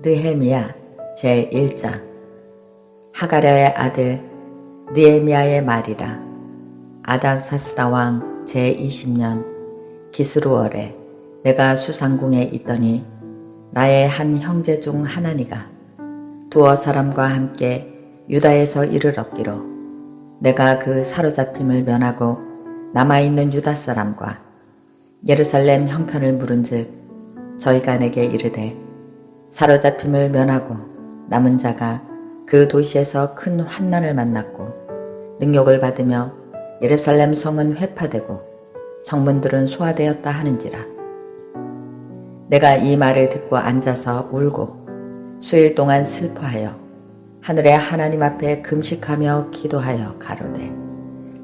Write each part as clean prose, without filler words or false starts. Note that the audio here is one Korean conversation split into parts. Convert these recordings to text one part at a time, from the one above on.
느헤미야 제1장. 하가랴의 아들 느헤미야의 말이라. 아닥사스다 왕 제20년 기스루월에 내가 수상궁에 있더니 나의 한 형제 중 하나니가 두어 사람과 함께 유다에서 이르렀기로 내가 그 사로잡힘을 면하고 남아있는 유다 사람과 예루살렘 형편을 물은즉 저희가 내게 이르되 사로잡힘을 면하고 남은 자가 그 도시에서 큰 환난을 만났고 능욕을 받으며 예루살렘 성은 회파되고 성문들은 소화되었다 하는지라. 내가 이 말을 듣고 앉아서 울고 수일 동안 슬퍼하여 하늘의 하나님 앞에 금식하며 기도하여 가로되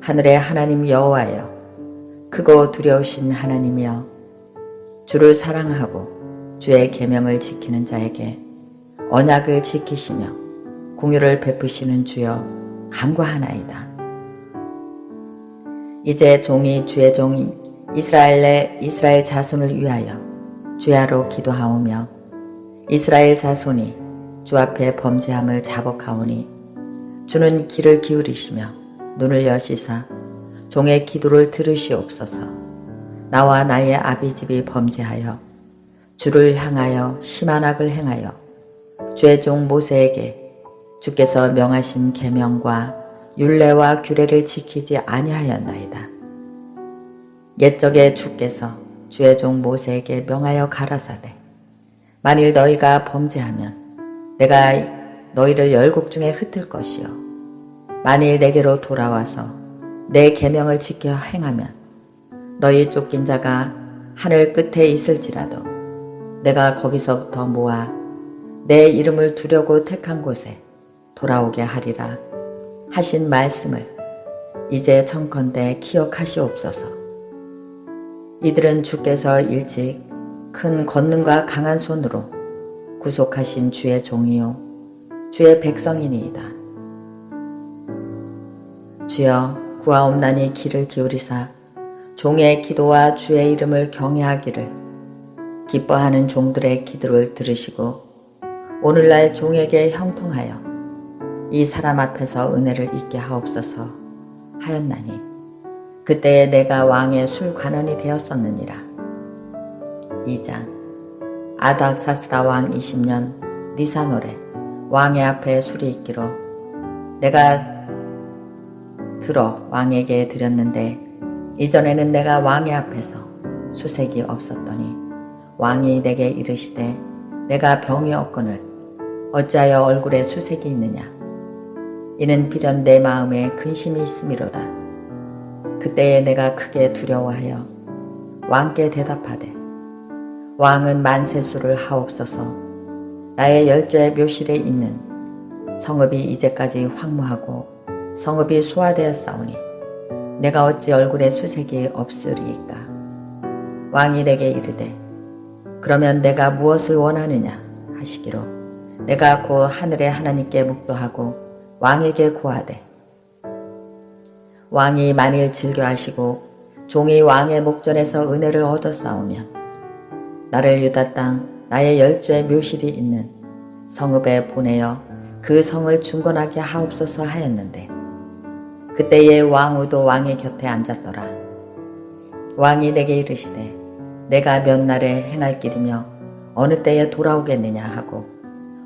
하늘의 하나님 여호와여 크고 두려우신 하나님이여 주를 사랑하고 주의 계명을 지키는 자에게 언약을 지키시며 공유를 베푸시는 주여 간구하나이다. 이제 종이 주의 종 이스라엘 자손을 위하여 주야로 기도하오며 이스라엘 자손이 주 앞에 범죄함을 자복하오니 주는 귀를 기울이시며 눈을 여시사 종의 기도를 들으시옵소서. 나와 나의 아비집이 범죄하여 주를 향하여 심한 악을 행하여 주의 종 모세에게 주께서 명하신 계명과 율례와 규례를 지키지 아니하였나이다. 옛적에 주께서 주의 종 모세에게 명하여 가라사대 만일 너희가 범죄하면 내가 너희를 열국 중에 흩을 것이요 만일 내게로 돌아와서 내 계명을 지켜 행하면 너희 쫓긴 자가 하늘 끝에 있을지라도 내가 거기서부터 모아 내 이름을 두려고 택한 곳에 돌아오게 하리라 하신 말씀을 이제 청컨대 기억하시옵소서. 이들은 주께서 일찍 큰 권능과 강한 손으로 구속하신 주의 종이요 주의 백성이니이다. 주여 구하옵나니 귀를 기울이사 종의 기도와 주의 이름을 경외하기를 기뻐하는 종들의 기도를 들으시고 오늘날 종에게 형통하여 이 사람 앞에서 은혜를 잊게 하옵소서 하였나니 그때에 내가 왕의 술관원이 되었었느니라. 2장. 아닥사스다 왕 20년 니산월에 왕의 앞에 술이 있기로 내가 들어 왕에게 드렸는데 이전에는 내가 왕의 앞에서 수색이 없었더니 왕이 내게 이르시되 내가 병이 없거늘 어찌하여 얼굴에 수색이 있느냐. 이는 비련 내 마음에 근심이 있음이로다. 그때에 내가 크게 두려워하여 왕께 대답하되 왕은 만세수를 하옵소서. 나의 열조의 묘실에 있는 성읍이 이제까지 황무하고 성읍이 소화되었사오니 내가 어찌 얼굴에 수색이 없으리이까. 왕이 내게 이르되 그러면 내가 무엇을 원하느냐 하시기로 내가 곧 하늘의 하나님께 묵도하고 왕에게 고하되 왕이 만일 즐겨하시고 종이 왕의 목전에서 은혜를 얻었사오면 나를 유다 땅 나의 열조의 묘실이 있는 성읍에 보내어 그 성을 중건하게 하옵소서 하였는데 그때에 왕후도 왕의 곁에 앉았더라. 왕이 내게 이르시되 내가 몇 날에 행할 길이며 어느 때에 돌아오겠느냐 하고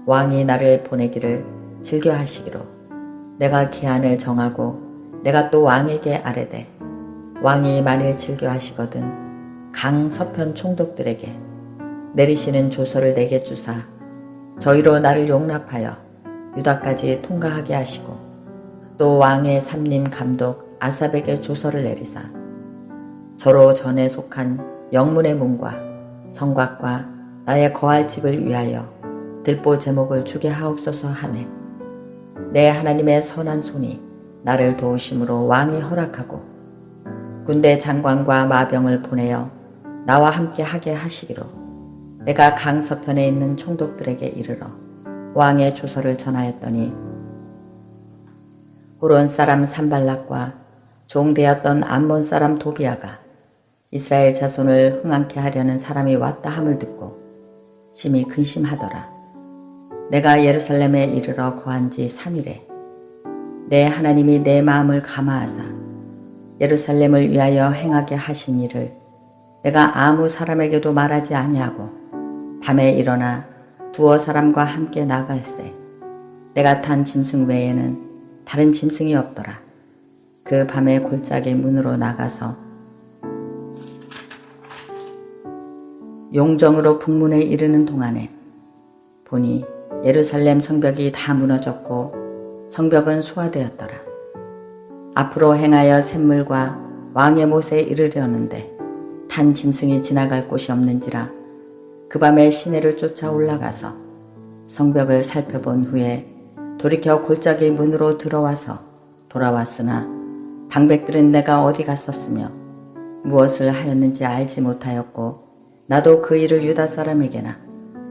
왕이 나를 보내기를 즐겨하시기로 내가 기한을 정하고 내가 또 왕에게 아뢰되 왕이 만일 즐겨하시거든 강 서편 총독들에게 내리시는 조서를 내게 주사 저희로 나를 용납하여 유다까지 통과하게 하시고 또 왕의 삼림 감독 아삽에게 조서를 내리사 저로 전에 속한 영문의 문과 성곽과 나의 거할 집을 위하여 들보 제목을 주게 하옵소서 하매 내 하나님의 선한 손이 나를 도우심으로 왕이 허락하고 군대 장관과 마병을 보내어 나와 함께 하게 하시기로 내가 강 서편에 있는 총독들에게 이르러 왕의 조서를 전하였더니 호론 사람 산발락과 종되었던 암몬 사람 도비아가 이스라엘 자손을 흥황케 하려는 사람이 왔다 함을 듣고 심히 근심하더라. 내가 예루살렘에 이르러 거한 지 3일에 내 하나님이 내 마음을 감화하사 예루살렘을 위하여 행하게 하신 일을 내가 아무 사람에게도 말하지 아니하고 밤에 일어나 두어 사람과 함께 나갈새 내가 탄 짐승 외에는 다른 짐승이 없더라. 그 밤에 골짜기 문으로 나가서 용정으로 북문에 이르는 동안에 보니 예루살렘 성벽이 다 무너졌고 성벽은 소화되었더라. 앞으로 행하여 샘물과 왕의 못에 이르려는데 탄 짐승이 지나갈 곳이 없는지라 그 밤에 시내를 쫓아 올라가서 성벽을 살펴본 후에 돌이켜 골짜기 문으로 들어와서 돌아왔으나 방백들은 내가 어디 갔었으며 무엇을 하였는지 알지 못하였고 나도 그 일을 유다 사람에게나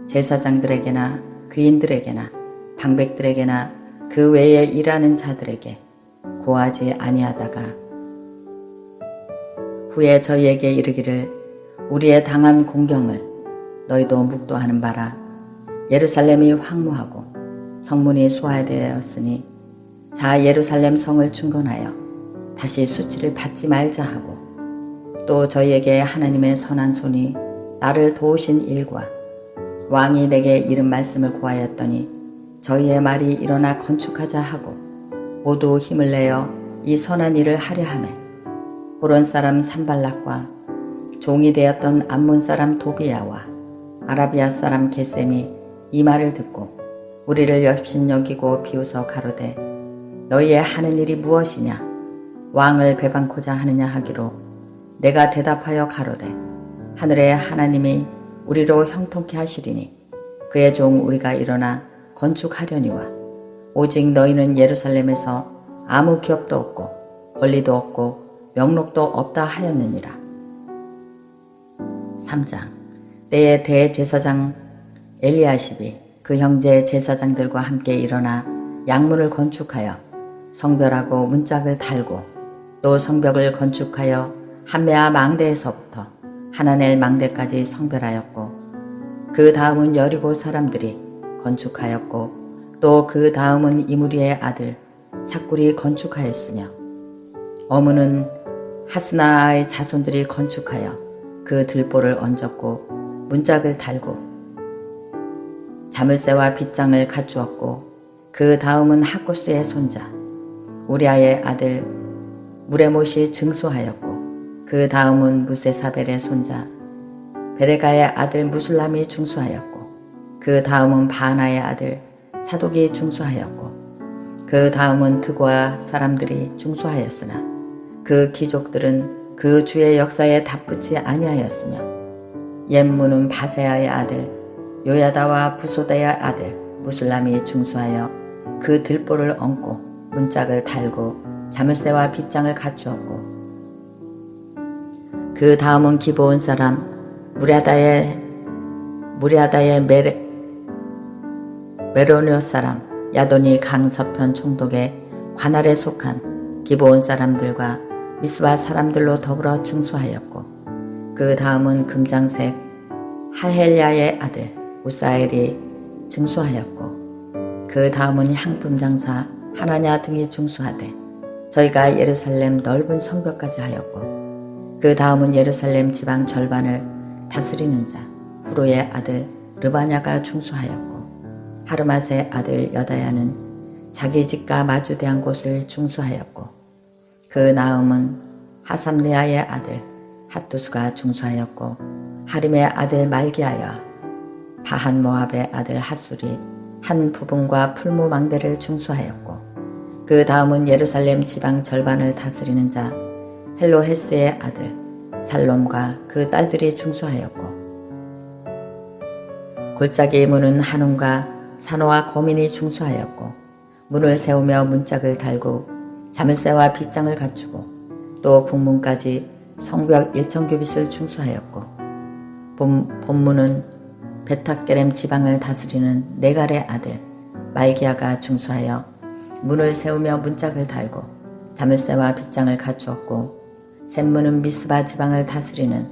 제사장들에게나 귀인들에게나 방백들에게나 그 외에 일하는 자들에게 고하지 아니하다가 후에 저희에게 이르기를 우리의 당한 공경을 너희도 묵도하는 바라. 예루살렘이 황무하고 성문이 소화되었으니 자 예루살렘 성을 중건하여 다시 수치를 받지 말자 하고 또 저희에게 하나님의 선한 손이 나를 도우신 일과 왕이 내게 이른 말씀을 고하였더니 저희의 말이 일어나 건축하자 하고 모두 힘을 내어 이 선한 일을 하려 하매 호론 사람 산발락과 종이 되었던 암몬 사람 도비야와 아라비아 사람 게셈이 이 말을 듣고 우리를 역신여기고 비웃어 가로되 너희의 하는 일이 무엇이냐 왕을 배반코자 하느냐 하기로 내가 대답하여 가로되 하늘의 하나님이 우리로 형통케 하시리니 그의 종 우리가 일어나 건축하려니와 오직 너희는 예루살렘에서 아무 기업도 없고 권리도 없고 명록도 없다 하였느니라. 3장 때에 대제사장 엘리야십이 그 형제 제사장들과 함께 일어나 양문을 건축하여 성별하고 문짝을 달고 또 성벽을 건축하여 한메아 망대에서부터 하나넬 망대까지 성별하였고 그 다음은 여리고 사람들이 건축하였고 또 그 다음은 이무리의 아들 삭굴이 건축하였으며 어문은 하스나의 자손들이 건축하여 그 들보를 얹었고 문짝을 달고 자물쇠와 빗장을 갖추었고 그 다음은 하코스의 손자 우리아의 아들 무레못이 증수하였고 그 다음은 무세사벨의 손자 베레가의 아들 무술람이 중수하였고 그 다음은 바나의 아들 사독이 중수하였고 그 다음은 드고아 사람들이 중수하였으나 그 귀족들은 그 주의 역사에 답붙지 아니하였으며 옛문은 바세아의 아들 요야다와 부소다의 아들 무술람이 중수하여 그 들보를 얹고 문짝을 달고 자물쇠와 빗장을 갖추었고 그 다음은 기브온 사람 무랴다의 메로뇨 사람 야돈이 강서편 총독의 관할에 속한 기브온 사람들과 미스바 사람들로 더불어 중수하였고 그 다음은 금장색 할헬야의 아들 우사엘이 중수하였고 그 다음은 향품 장사 하나냐 등이 중수하되 저희가 예루살렘 넓은 성벽까지 하였고 그 다음은 예루살렘 지방 절반을 다스리는 자 후로의 아들 르바냐가 중수하였고 하르맛의 아들 여다야는 자기 집과 마주대한 곳을 중수하였고 그 나음은 하삼네아의 아들 핫두스가 중수하였고 하림의 아들 말기야와 바한 모압의 아들 핫술이 한 부분과 풀무 망대를 중수하였고 그 다음은 예루살렘 지방 절반을 다스리는 자 헬로헤스의 아들 살롬과 그 딸들이 중수하였고 골짜기 문은 한움과 산호와 거민이 중수하였고 문을 세우며 문짝을 달고 자물쇠와 빗장을 갖추고 또 북문까지 성벽 1,000규빗을 중수하였고 본문은 베탁게렘 지방을 다스리는 네갈의 아들 말기야가 중수하여 문을 세우며 문짝을 달고 자물쇠와 빗장을 갖추었고 샘문은 미스바 지방을 다스리는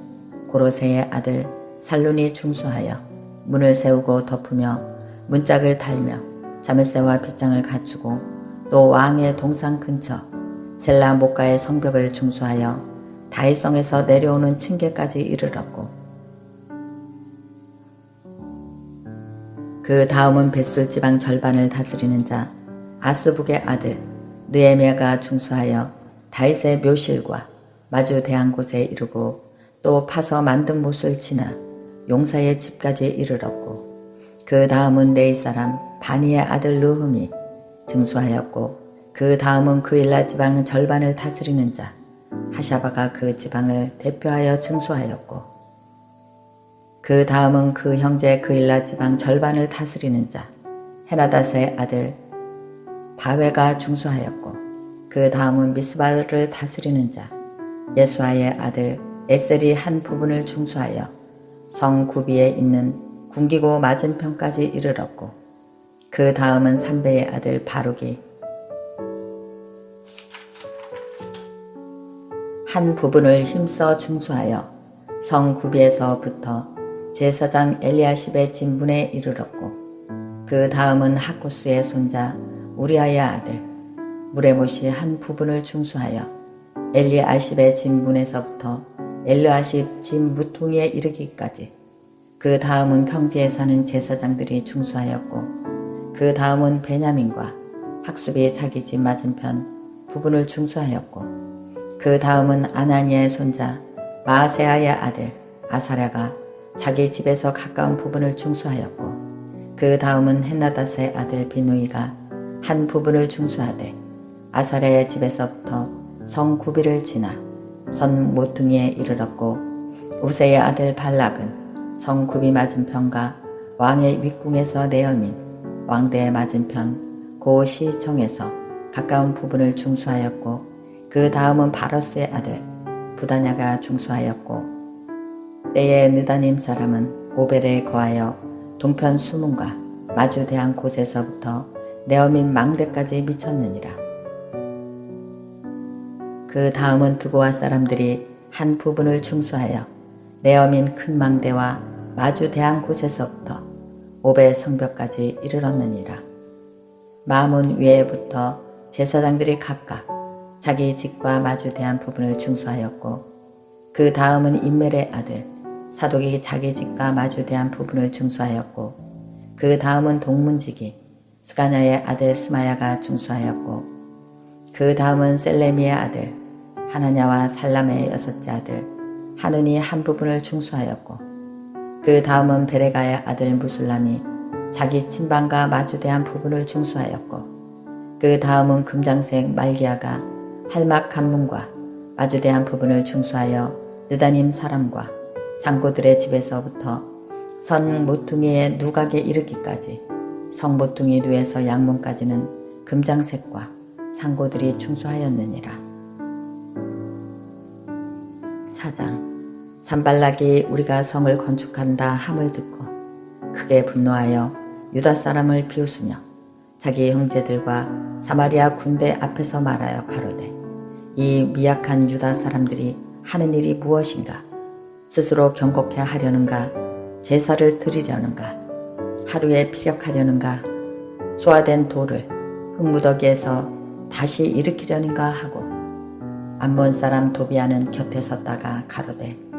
고로세의 아들 살룬이 중수하여 문을 세우고 덮으며 문짝을 달며 자물쇠와 빗장을 갖추고 또 왕의 동상 근처 셀라 목가의 성벽을 중수하여 다윗성에서 내려오는 층계까지 이르렀고 그 다음은 벳술 지방 절반을 다스리는 자 아스북의 아들 느헤미야가 중수하여 다윗의 묘실과 마주 대한 곳에 이르고 또 파서 만든 못을 지나 용사의 집까지 이르렀고 그 다음은 네이 사람 바니의 아들 르흠이 증수하였고 그 다음은 그일라 지방 절반을 다스리는 자 하샤바가 그 지방을 대표하여 증수하였고 그 다음은 그 형제 그일라 지방 절반을 다스리는 자 헤나닷의 아들 바웨가 중수하였고 그 다음은 미스바를 다스리는 자 예수아의 아들 에셀이 한 부분을 중수하여 성 구비에 있는 궁기고 맞은편까지 이르렀고 그 다음은 삼베의 아들 바룩이 한 부분을 힘써 중수하여 성 구비에서부터 제사장 엘리야십의 진문에 이르렀고 그 다음은 하코스의 손자 우리아의 아들 무레못이 한 부분을 중수하여 엘리아십의 진문에서부터 엘르아십 진무통에 이르기까지 그 다음은 평지에 사는 제사장들이 중수하였고 그 다음은 베냐민과 학습이 자기 집 맞은편 부분을 중수하였고 그 다음은 아나니의 손자 마아세아의 아들 아사랴가 자기 집에서 가까운 부분을 중수하였고 그 다음은 헨나닷의 아들 비누이가 한 부분을 중수하되 아사랴의 집에서부터 성 구비를 지나 선 모퉁이에 이르렀고 우세의 아들 발락은 성 구비 맞은편과 왕의 윗궁에서 내어민 왕대의 맞은편 고 시청에서 가까운 부분을 중수하였고 그 다음은 바로스의 아들 부다냐가 중수하였고 때에 느다님 사람은 오벨에 거하여 동편 수문과 마주 대한 곳에서부터 네어민 망대까지 미쳤느니라. 그 다음은 드고아 사람들이 한 부분을 중수하여 네어민 큰 망대와 마주 대한 곳에서부터 오벨 성벽까지 이르렀느니라. 마문 위에부터 제사장들이 각각 자기 집과 마주 대한 부분을 중수하였고 그 다음은 임멜의 아들 사독이 자기 집과 마주 대한 부분을 중수하였고 그 다음은 동문지기 스가냐의 아들 스마야가 중수하였고 그 다음은 셀레미의 아들 하나냐와 살람의 여섯째 아들 하눈이 한 부분을 중수하였고 그 다음은 베레가의 아들 무술람이 자기 친방과 마주대한 부분을 중수하였고 그 다음은 금장색 말기야가 할막 간문과 마주대한 부분을 중수하여 느다님 사람과 상고들의 집에서부터 선 모퉁이의 누각에 이르기까지 성 모퉁이 누에서 양문까지는 금장색과 상고들이 중수하였느니라. 4장 산발락이 우리가 성을 건축한다 함을 듣고 크게 분노하여 유다 사람을 비웃으며 자기 형제들과 사마리아 군대 앞에서 말하여 가로되 이 미약한 유다 사람들이 하는 일이 무엇인가? 스스로 경고케 하려는가? 제사를 드리려는가? 하루에 피력하려는가? 소화된 돌을 흙무더기에서 다시 일으키려는가 하고 암몬 사람 도비아는 곁에 섰다가 가로되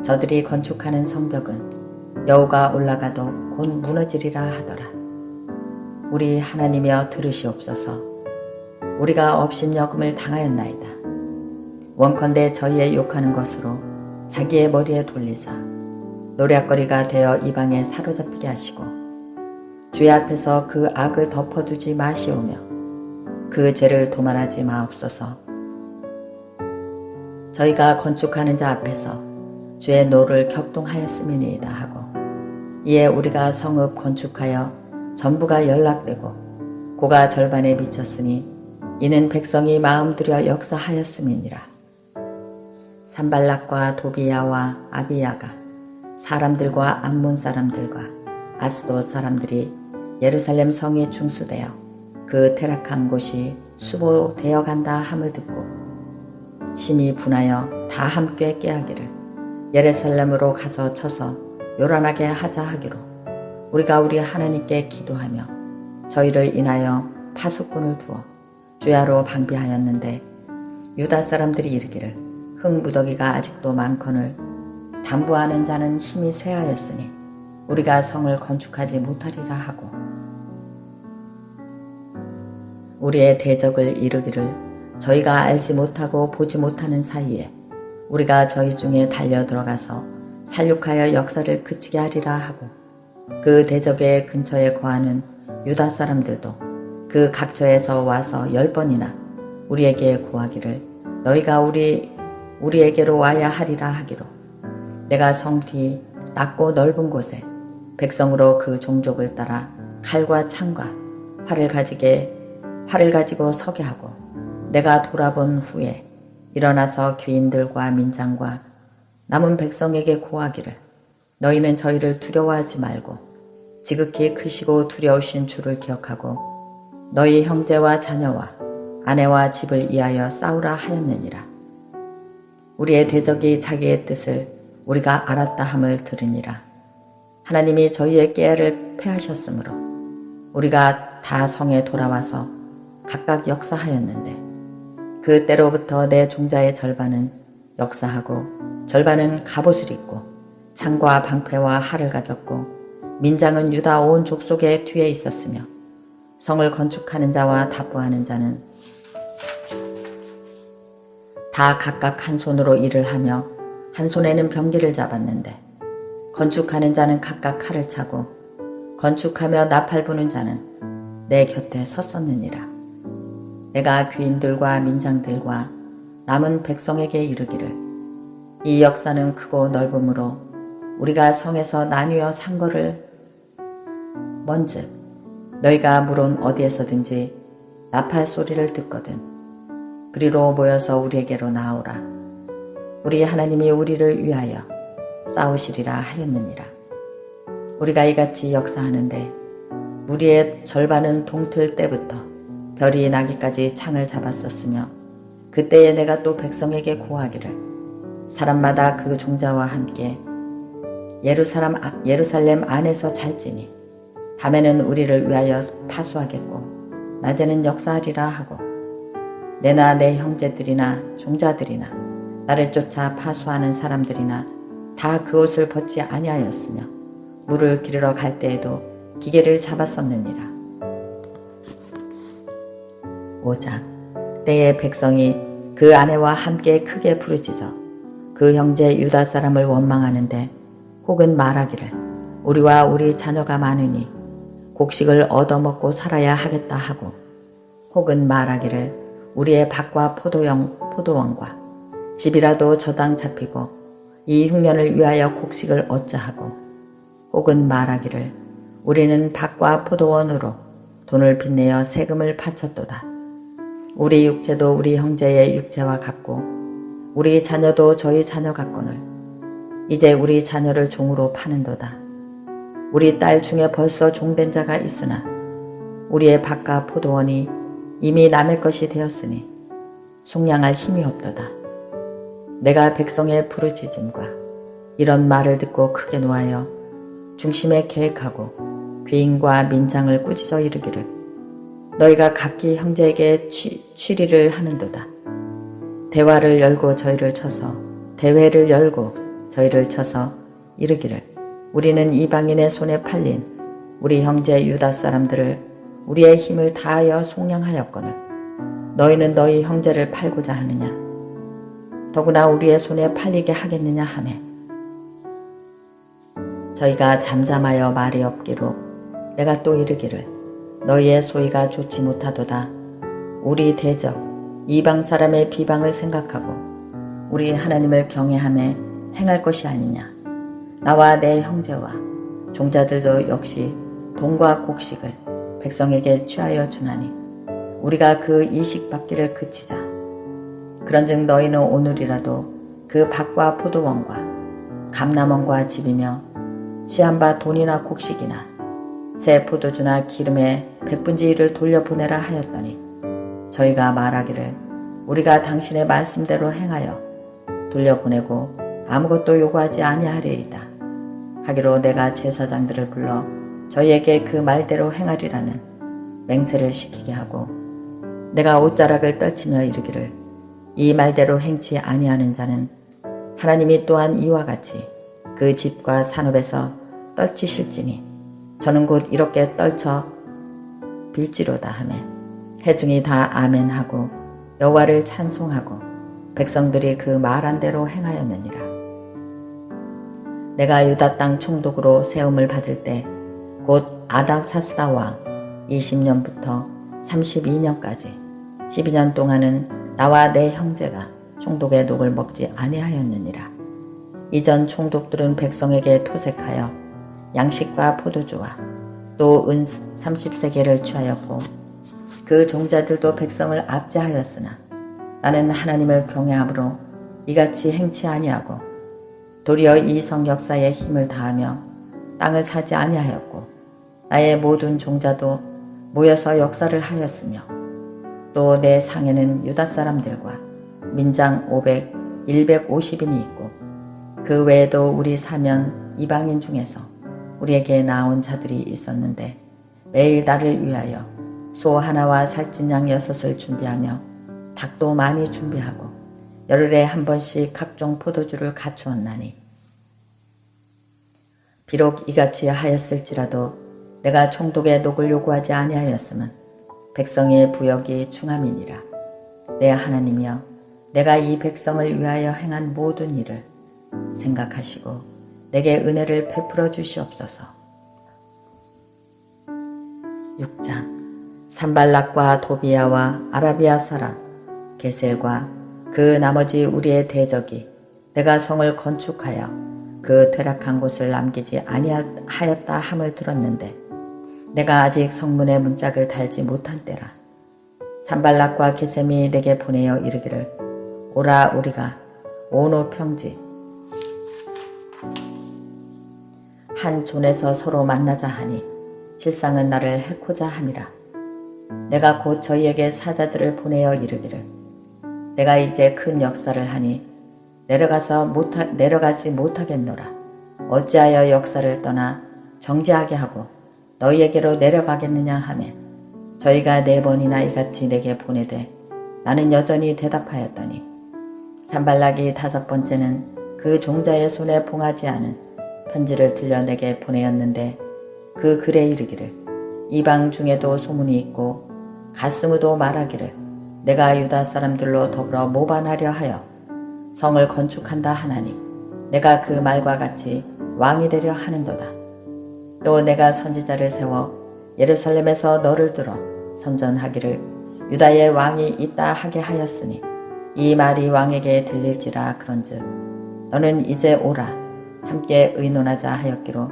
저들이 건축하는 성벽은 여호가 올라가도 곧 무너지리라 하더라. 우리 하나님이여 들으시옵소서. 우리가 업신여금을 당하였나이다. 원컨대 저희의 욕하는 것으로 자기의 머리에 돌리사 노략거리가 되어 이방에 사로잡히게 하시고 주의 앞에서 그 악을 덮어두지 마시오며 그 죄를 도말하지 마옵소서. 저희가 건축하는 자 앞에서 주의 노를 격동하였음이니이다 하고 이에 우리가 성읍 건축하여 전부가 연락되고 고가 절반에 미쳤으니 이는 백성이 마음 들여 역사하였음이니라. 산발락과 도비야와 아비야가 사람들과 암몬 사람들과 아스도 사람들이 예루살렘 성에 중수되어 그 퇴락한 곳이 수보되어 간다 함을 듣고 심히 분하여 다 함께 깨하기를 예루살렘으로 가서 쳐서 요란하게 하자 하기로 우리가 우리 하나님께 기도하며 저희를 인하여 파수꾼을 두어 주야로 방비하였는데 유다 사람들이 이르기를 흙무더기가 아직도 많거늘 담부하는 자는 힘이 쇠하였으니 우리가 성을 건축하지 못하리라 하고 우리의 대적을 이르기를 저희가 알지 못하고 보지 못하는 사이에 우리가 저희 중에 달려 들어가서 살육하여 역사를 그치게 하리라 하고 그 대적의 근처에 거하는 유다 사람들도 그 각처에서 와서 10번이나 우리에게 구하기를 너희가 우리에게로 와야 하리라 하기로 내가 성 뒤 낮고 넓은 곳에 백성으로 그 종족을 따라 칼과 창과 활을 가지고 서게 하고 내가 돌아본 후에 일어나서 귀인들과 민장과 남은 백성에게 고하기를 너희는 저희를 두려워하지 말고 지극히 크시고 두려우신 주를 기억하고 너희 형제와 자녀와 아내와 집을 위하여 싸우라 하였느니라. 우리의 대적이 자기의 뜻을 우리가 알았다 함을 들으니라. 하나님이 저희의 깨를 패하셨으므로 우리가 다 성에 돌아와서 각각 역사하였는데 그때로부터 내 종자의 절반은 역사하고 절반은 갑옷을 입고 창과 방패와 활을 가졌고 민장은 유다 온 족속의 뒤에 있었으며 성을 건축하는 자와 답부하는 자는 다 각각 한 손으로 일을 하며 한 손에는 병기를 잡았는데 건축하는 자는 각각 칼을 차고 건축하며 나팔 부는 자는 내 곁에 섰었느니라. 내가 귀인들과 민장들과 남은 백성에게 이르기를 이 역사는 크고 넓으므로 우리가 성에서 나뉘어 산 거를 먼즉 너희가 물론 어디에서든지 나팔 소리를 듣거든 그리로 모여서 우리에게로 나오라. 우리 하나님이 우리를 위하여 싸우시리라 하였느니라. 우리가 이같이 역사하는데 우리의 절반은 동틀 때부터 별이 나기까지 창을 잡았었으며 그때에 내가 또 백성에게 고하기를 사람마다 그 종자와 함께 예루살렘 안에서 잘지니 밤에는 우리를 위하여 파수하겠고 낮에는 역사하리라 하고 내나 내 형제들이나 종자들이나 나를 쫓아 파수하는 사람들이나 다 그 옷을 벗지 아니하였으며 물을 기르러 갈 때에도 기계를 잡았었느니라. 5장 때에 백성이 그 아내와 함께 크게 부르짖어 그 형제 유다 사람을 원망하는데 혹은 말하기를 우리와 우리 자녀가 많으니 곡식을 얻어먹고 살아야 하겠다 하고 혹은 말하기를 우리의 밭과 포도원과 집이라도 저당 잡히고 이 흉년을 위하여 곡식을 얻자 하고 혹은 말하기를 우리는 밭과 포도원으로 돈을 빚내어 세금을 바쳤도다. 우리 육체도 우리 형제의 육체와 같고 우리 자녀도 저희 자녀 같거늘 이제 우리 자녀를 종으로 파는도다. 우리 딸 중에 벌써 종된 자가 있으나 우리의 밭과 포도원이 이미 남의 것이 되었으니 속량할 힘이 없도다. 내가 백성의 부르짖음과 이런 말을 듣고 크게 노하여 중심에 계획하고 귀인과 민장을 꾸짖어 이르기를 너희가 각기 형제에게 취리를 하는도다. 대회를 열고 저희를 쳐서 이르기를 우리는 이방인의 손에 팔린 우리 형제 유다 사람들을 우리의 힘을 다하여 속량하였거늘 너희는 너희 형제를 팔고자 하느냐 더구나 우리의 손에 팔리게 하겠느냐 하매 저희가 잠잠하여 말이 없기로 내가 또 이르기를 너희의 소위가 좋지 못하도다. 우리 대적 이방 사람의 비방을 생각하고 우리 하나님을 경외하며 행할 것이 아니냐. 나와 내 형제와 종자들도 역시 돈과 곡식을 백성에게 취하여 주나니 우리가 그 이식 받기를 그치자. 그런즉 너희는 오늘이라도 그 밭과 포도원과 감람원과 집이며 시한 바 돈이나 곡식이나 새 포도주나 기름에 백분지일을 돌려보내라 하였더니 저희가 말하기를 우리가 당신의 말씀대로 행하여 돌려보내고 아무것도 요구하지 아니하리이다 하기로 내가 제사장들을 불러 저희에게 그 말대로 행하리라는 맹세를 시키게 하고 내가 옷자락을 떨치며 이르기를 이 말대로 행치 아니하는 자는 하나님이 또한 이와 같이 그 집과 산업에서 떨치실지니 저는 곧 이렇게 떨쳐 빌지로다 하매 회중이 다 아멘하고 여호와를 찬송하고 백성들이 그 말한 대로 행하였느니라. 내가 유다 땅 총독으로 세움을 받을 때 곧 아닥사스다 왕 20년부터 32년까지 12년 동안은 나와 내 형제가 총독의 녹을 먹지 아니하였느니라. 이전 총독들은 백성에게 토색하여 양식과 포도주와 또 은 30세겔을 취하였고 그 종자들도 백성을 압제하였으나 나는 하나님을 경외함으로 이같이 행치 아니하고 도리어 이 성 역사에 힘을 다하며 땅을 사지 아니하였고 나의 모든 종자도 모여서 역사를 하였으며 또 내 상에는 유다 사람들과 민장 150인이 있고 그 외에도 우리 사면 이방인 중에서 우리에게 나온 자들이 있었는데 매일 나를 위하여 소 하나와 살찐 양 6을 준비하며 닭도 많이 준비하고 열흘에 한 번씩 각종 포도주를 갖추었나니 비록 이같이 하였을지라도 내가 총독의 녹을 요구하지 아니하였으면 백성의 부역이 중함이니라. 내 하나님이여 내가 이 백성을 위하여 행한 모든 일을 생각하시고 내게 은혜를 베풀어 주시옵소서. 6장 산발락과 도비야와 아라비아 사람 게셀과 그 나머지 우리의 대적이 내가 성을 건축하여 그 퇴락한 곳을 남기지 아니하였다 함을 들었는데 내가 아직 성문에 문짝을 달지 못한 때라. 산발락과 게셈이 내게 보내어 이르기를 오라 우리가 오노 평지 한 촌에서 서로 만나자 하니 실상은 나를 해코자 함이라. 내가 곧 저희에게 사자들을 보내어 이르기를 내가 이제 큰 역사를 하니 내려가지 못하겠노라. 어찌하여 역사를 떠나 정지하게 하고 너희에게로 내려가겠느냐 하매 저희가 4번이나 이같이 내게 보내되 나는 여전히 대답하였더니 산발락이 5번째는 그 종자의 손에 봉하지 않은 편지를 들려 내게 보내었는데 그 글에 이르기를 이방 중에도 소문이 있고 가스무도 말하기를 내가 유다 사람들로 더불어 모반하려 하여 성을 건축한다 하나니 내가 그 말과 같이 왕이 되려 하는도다. 또 내가 선지자를 세워 예루살렘에서 너를 들어 선전하기를 유다의 왕이 있다 하게 하였으니 이 말이 왕에게 들릴지라 그런즉 너는 이제 오라 함께 의논하자 하였기로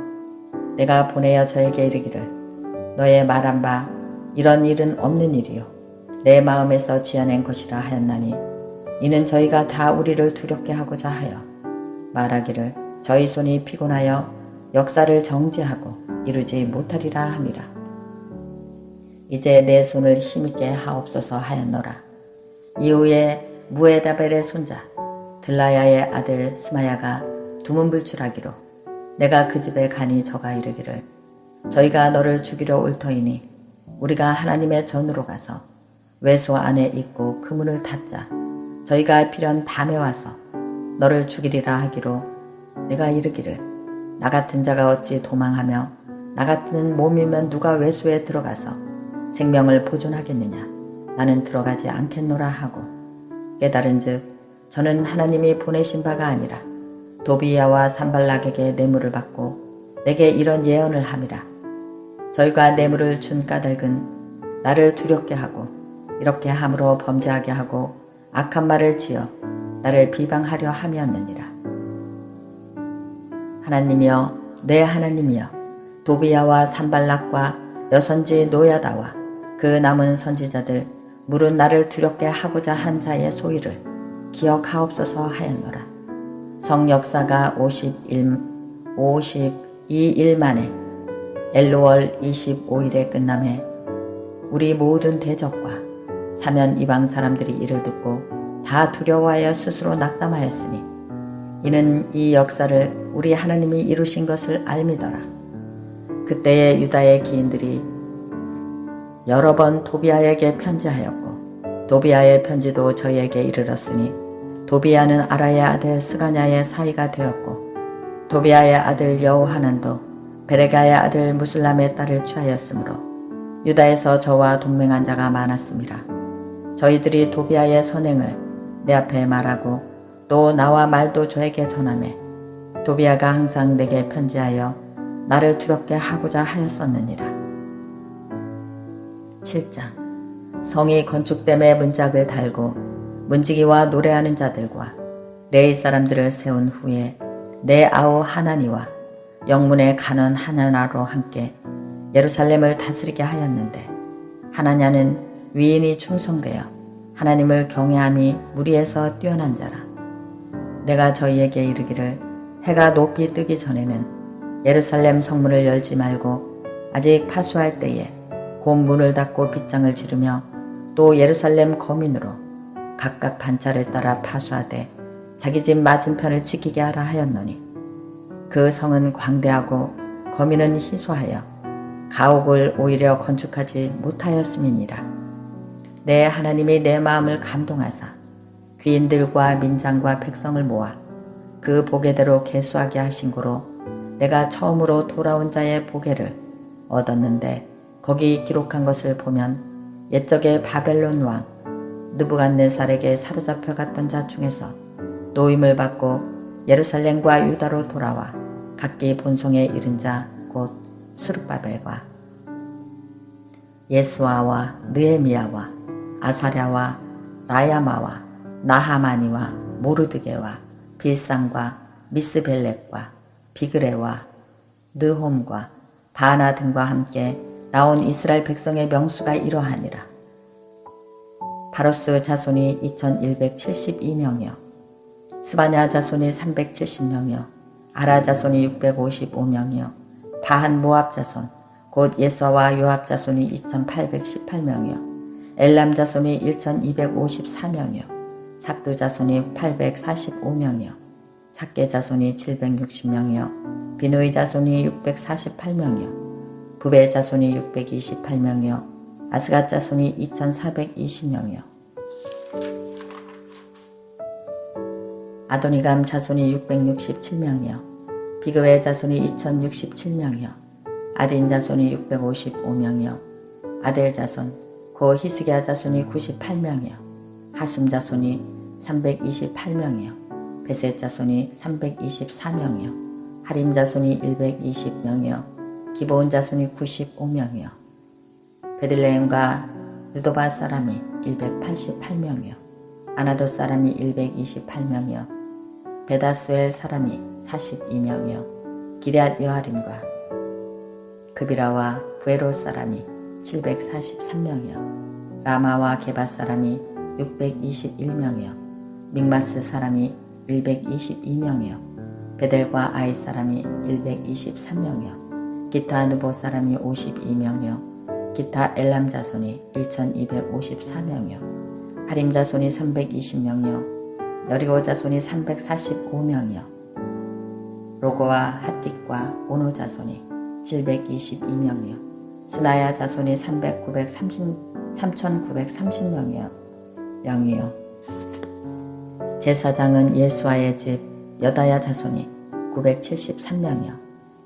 내가 보내어 저에게 이르기를 너의 말한 바 이런 일은 없는 일이요 내 마음에서 지어낸 것이라 하였나니 이는 저희가 다 우리를 두렵게 하고자 하여 말하기를 저희 손이 피곤하여 역사를 정지하고 이루지 못하리라 함이라. 이제 내 손을 힘있게 하옵소서 하였노라. 이후에 무에다벨의 손자 들라야의 아들 스마야가 두문불출하기로 내가 그 집에 가니 저가 이르기를 저희가 너를 죽이려 올 터이니 우리가 하나님의 전으로 가서 외소 안에 있고 그 문을 닫자. 저희가 필연 밤에 와서 너를 죽이리라 하기로 내가 이르기를 나 같은 자가 어찌 도망하며 나 같은 몸이면 누가 외소에 들어가서 생명을 보존하겠느냐. 나는 들어가지 않겠노라 하고 깨달은즉 저는 하나님이 보내신 바가 아니라 도비야와 산발락에게 뇌물을 받고 내게 이런 예언을 함이라. 저희가 뇌물을 준 까닭은 나를 두렵게 하고 이렇게 함으로 범죄하게 하고 악한 말을 지어 나를 비방하려 함이었느니라. 하나님이여 내 하나님이여 도비야와 산발락과 여선지 노야다와 그 남은 선지자들 물은 나를 두렵게 하고자 한 자의 소위를 기억하옵소서 하였노라. 성 역사가 52일 만에 엘루월 25일에 끝남에 우리 모든 대적과 사면 이방 사람들이 이를 듣고 다 두려워하여 스스로 낙담하였으니 이는 이 역사를 우리 하나님이 이루신 것을 알미더라. 그때의 유다의 기인들이 여러 번 도비아에게 편지하였고 도비아의 편지도 저희에게 이르렀으니 도비아는 아라의 아들 스가냐의 사이가 되었고 도비아의 아들 여호하난도 베레가의 아들 무술람의 딸을 취하였으므로 유다에서 저와 동맹한 자가 많았습니다. 저희들이 도비아의 선행을 내 앞에 말하고 또 나와 말도 저에게 전하매 도비아가 항상 내게 편지하여 나를 두렵게 하고자 하였었느니라. 7장. 성이 건축됨에 문짝을 달고 문지기와 노래하는 자들과 레위 사람들을 세운 후에 내 아우 하나니와 영문의 간원 하나나로 함께 예루살렘을 다스리게 하였는데 하나냐는 위인이 충성되어 하나님을 경외함이 무리에서 뛰어난 자라. 내가 저희에게 이르기를 해가 높이 뜨기 전에는 예루살렘 성문을 열지 말고 아직 파수할 때에 곧 문을 닫고 빗장을 지르며 또 예루살렘 거민으로 각각 반차를 따라 파수하되 자기 집 맞은편을 지키게 하라 하였노니 그 성은 광대하고 거민은 희소하여 가옥을 오히려 건축하지 못하였음이니라. 내 하나님이 내 마음을 감동하사 귀인들과 민장과 백성을 모아 그 보게대로 계수하게 하신 고로 내가 처음으로 돌아온 자의 보게를 얻었는데 거기 기록한 것을 보면 옛적에 바벨론 왕 느부갓네살에게 사로잡혀 갔던 자 중에서 노임을 받고 예루살렘과 유다로 돌아와 각기 본성에 이른 자 곧 스룹바벨과 예수아와 느헤미야와 아사랴와 라야마와 나하마니와 모르드게와 빌상과 미스벨렉과 비그레와 느홈과 바나 등과 함께 나온 이스라엘 백성의 명수가 이러하니라. 바로스 자손이 2172명이요 스바냐 자손이 370명이요 아라 자손이 655명이요 바한 모압 자손 곧 예서와 요압 자손이 2818명이요 엘람 자손이 1254명이요 삭두 자손이 845명이요 삭게 자손이 760명이요 비누이 자손이 648명이요 부베 자손이 628명이요 아스갓 자손이 2420명이요 아도니감 자손이 667명이요 비그웨 자손이 2067명이요 아딘 자손이 655명이요 아델 자손 고 히스기야 자손이 98명이요 하슴 자손이 328명이요 베셋 자손이 324명이요 하림 자손이 120명이요 기브온 자손이 95명이요 베들레헴과 느도바 사람이 188명이요 아나도 사람이 128명이요 베다스웰 사람이 42명이요 기럇 여아림과 그비라와 부에로 사람이 743명이요 라마와 게바 사람이 621명이요 믹마스 사람이 122명이요 베델과 아이 사람이 123명이요 기타 느보 사람이 52명이요 기타 엘람 자손이 1254명이요 하림 자손이 320명이요 여리고 자손이 345명이요 로고와 핫틱과 오노 자손이 722명이요 스나야 자손이 3930명이요 영이요 제사장은 예수아의 집 여다야 자손이 973명이요